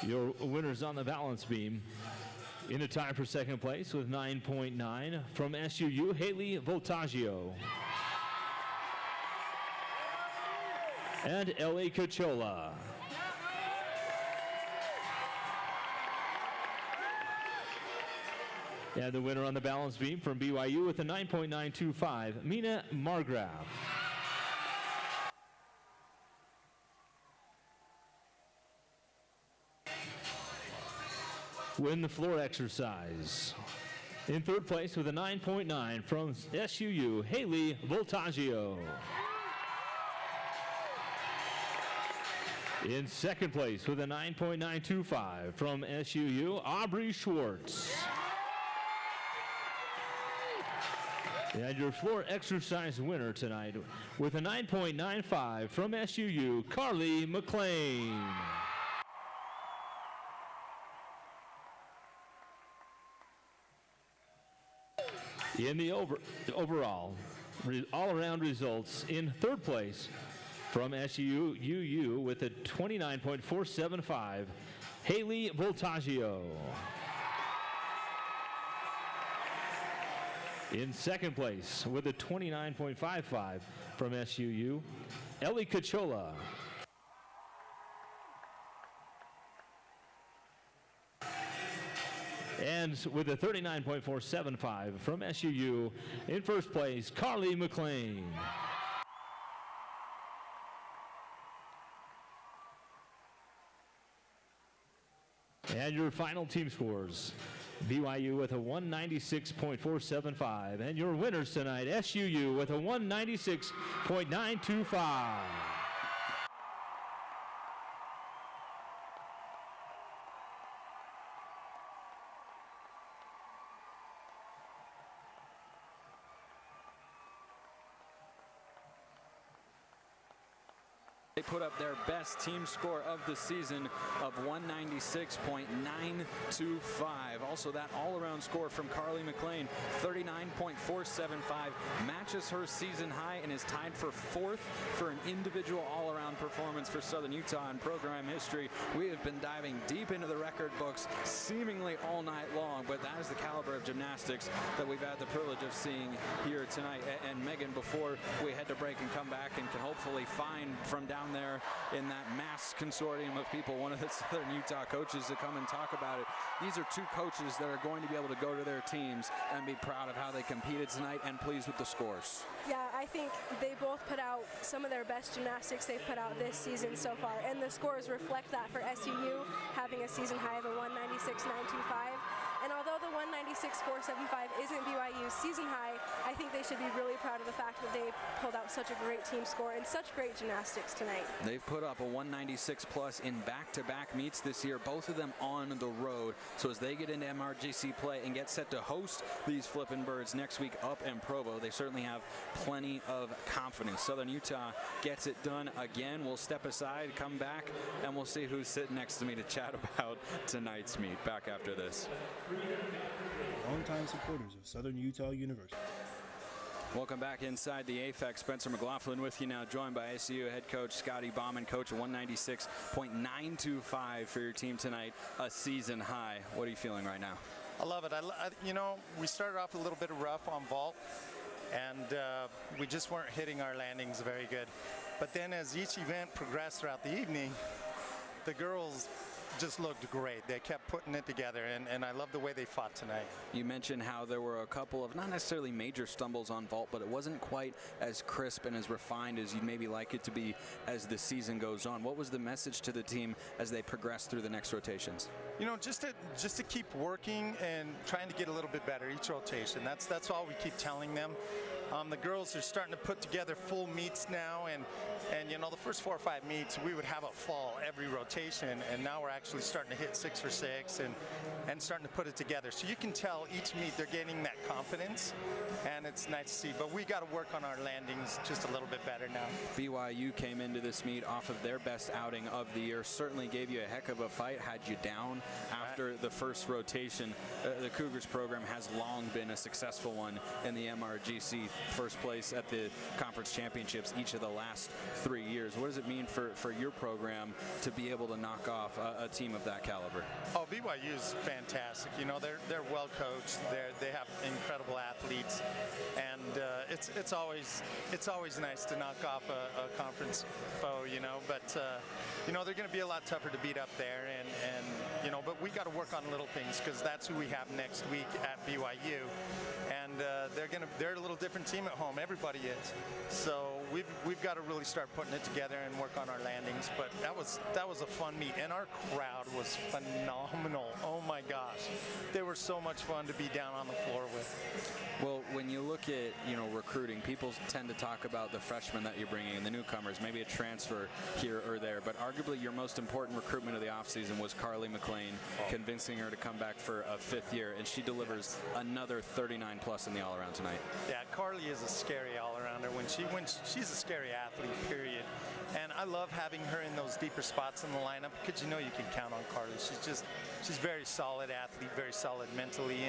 Your winners on the balance beam. In a tie for second place with 9.9 from SUU, Haley Voltaggio. And Ellie Cachola. And the winner on the balance beam from BYU with a 9.925, Mina Margraf. Win the floor exercise. In third place with a 9.9 from SUU, Haley Voltaggio. In second place with a 9.925 from SUU, Aubrey Schwartz. And your floor exercise winner tonight with a 9.95 from SUU, Carly McLean. In the overall, all-around results, in third place from SUU UU with a 29.475, Haley Voltaggio. In second place with a 29.55 from SUU, Ellie Cachola. And with a 39.475 from SUU, in first place, Carly McLean. And your final team scores. BYU with a 196.475. And your winners tonight, SUU with a 196.925. They put up their best team score of the season of 196.925. Also, that all-around score from Carly McLean, 39.475, matches her season high and is tied for 4th for an individual all-around performance for Southern Utah in program history. We have been diving deep into the record books seemingly all night long, but that is the caliber of gymnastics that we've had the privilege of seeing here tonight. And Megan, before we head to break and come back and can hopefully find from down there in that mass consortium of people one of the Southern Utah coaches to come and talk about it. These are 2 coaches that are going to be able to go to their teams and be proud of how they competed tonight and pleased with the scores. Yeah, I think they both put out some of their best gymnastics they've put out this season so far, and the scores reflect that for SUU, having a season high of a 196.925. And although the 196.475 isn't BYU's season high, I think they should be really proud of the fact that they pulled out such a great team score and such great gymnastics tonight. They've put up a 196 plus in back-to-back meets this year, both of them on the road. So as they get into MRGC play and get set to host these Flippin' Birds next week up in Provo, they certainly have plenty of confidence. Southern Utah gets it done again. We'll step aside, come back, and we'll see who's sitting next to me to chat about tonight's meet. Back after this. Longtime supporters of Southern Utah University. Welcome back inside the AFEX. Spencer McLaughlin with you now, joined by SUU head coach Scotty Bauman. Coach, 196.925 for your team tonight, a season high. What are you feeling right now? I love it. You know, we started off a little bit rough on vault, and we just weren't hitting our landings very good. But then as each event progressed throughout the evening, the girls just looked great. They kept putting it together, and I love the way they fought tonight. You mentioned how there were a couple of not necessarily major stumbles on vault, but it wasn't quite as crisp and as refined as you'd maybe like it to be as the season goes on. What was the message to the team as they progressed through the next rotations? You know, just to keep working and trying to get a little bit better each rotation. That's all we keep telling them. The girls are starting to put together full meets now, and you know, the first 4 or 5 meets we would have a fall every rotation, and now we're actually starting to hit 6 for 6 and starting to put it together. So you can tell each meet they're gaining that confidence, and it's nice to see. But we got to work on our landings just a little bit better now. BYU came into this meet off of their best outing of the year, certainly gave you a heck of a fight, had you down after the first rotation. The Cougars program has long been a successful one in the MRGC, first place at the conference championships each of the last 3 years. What does it mean for your program to be able to knock off a team of that caliber? Oh, BYU is fantastic. You know, they're well coached. They have incredible athletes, and it's always nice to knock off a conference foe. You know, but you know, they're going to be a lot tougher to beat up there, and you know, but we got to work on little things, because that's who we have next week at BYU, and they're a little different team at home. Everybody is. So we've got to really start putting it together and work on our landings. But that was a fun meet, and our crowd was phenomenal. Oh my gosh, they were so much fun to be down on the floor with. Well, when you look at, you know, recruiting, people tend to talk about the freshmen that you're bringing in, the newcomers, maybe a transfer here or there, but arguably your most important recruitment of the offseason was Carly McLean, convincing her to come back for a 5th year, and she delivers another 39 plus in the all-around tonight. Yeah, Carly is a scary all-arounder. She's a scary athlete, period. And I love having her in those deeper spots in the lineup, because you know you can count on Carly. She's very solid athlete, very solid mentally.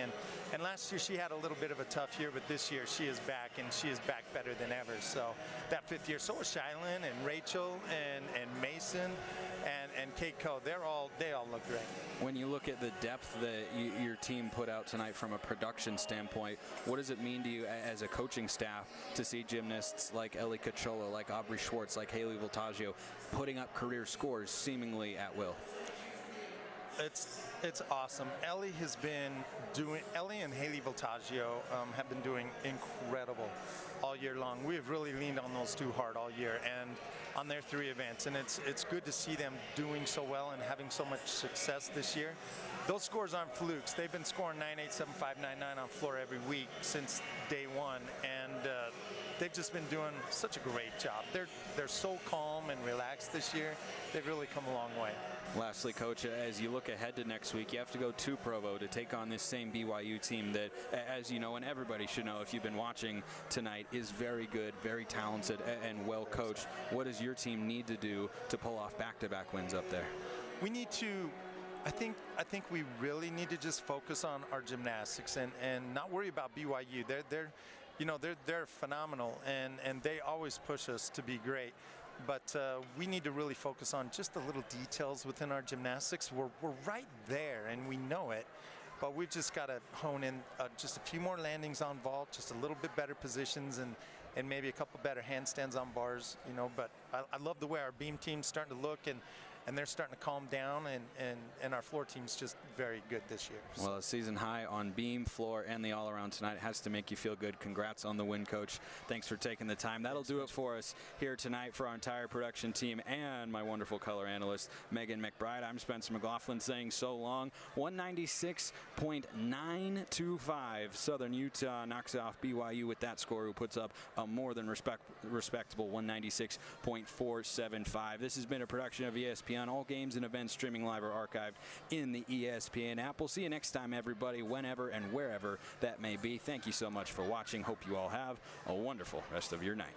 And last year she had a little bit of a tough year, but this year she is back, and she is back better than ever. So that 5th year, so was Shylin and Rachel and Mason and Keiko, they all look great. When you look at the depth that your team put out tonight from a production standpoint, what does it mean to you as a coaching staff to see gymnasts like Ellie Cachola, like Aubrey Schwartz, like Haley Voltaggio putting up career scores seemingly at will? It's awesome. Ellie and Haley Voltaggio have been doing incredible all year long. We've really leaned on those two hard all year and on their 3 events, and it's good to see them doing so well and having so much success this year. Those scores aren't flukes. They've been scoring 9.8, 7.5, 9.9 on floor every week since day one, and they've just been doing such a great job. They're so calm and relaxed this year. They've really come a long way. Lastly, Coach, as you look ahead to next week, you have to go to Provo to take on this same BYU team that, as you know, and everybody should know if you've been watching tonight, is very good, very talented, and well coached. What does your team need to do to pull off back-to-back wins up there? We need to, I think we really need to just focus on our gymnastics and not worry about BYU. They're phenomenal, and they always push us to be great. But we need to really focus on just the little details within our gymnastics. We're right there, and we know it. But we've just got to hone in just a few more landings on vault, just a little bit better positions, and maybe a couple better handstands on bars. But I love the way our beam team's starting to look, and they're starting to calm down, and our floor team's just very good this year. So. Well, a season high on beam, floor, and the all-around tonight has to make you feel good. Congrats on the win, Coach. Thanks for taking the time. That'll do it for us here tonight for our entire production team and my wonderful color analyst, Megan McBride. I'm Spencer McLaughlin saying so long. 196.925. Southern Utah knocks off BYU with that score, who puts up a more than respectable 196.475. This has been a production of ESPN. All games and events streaming live or archived in the ESPN app. We'll see you next time, everybody, whenever and wherever that may be. Thank you so much for watching. Hope you all have a wonderful rest of your night.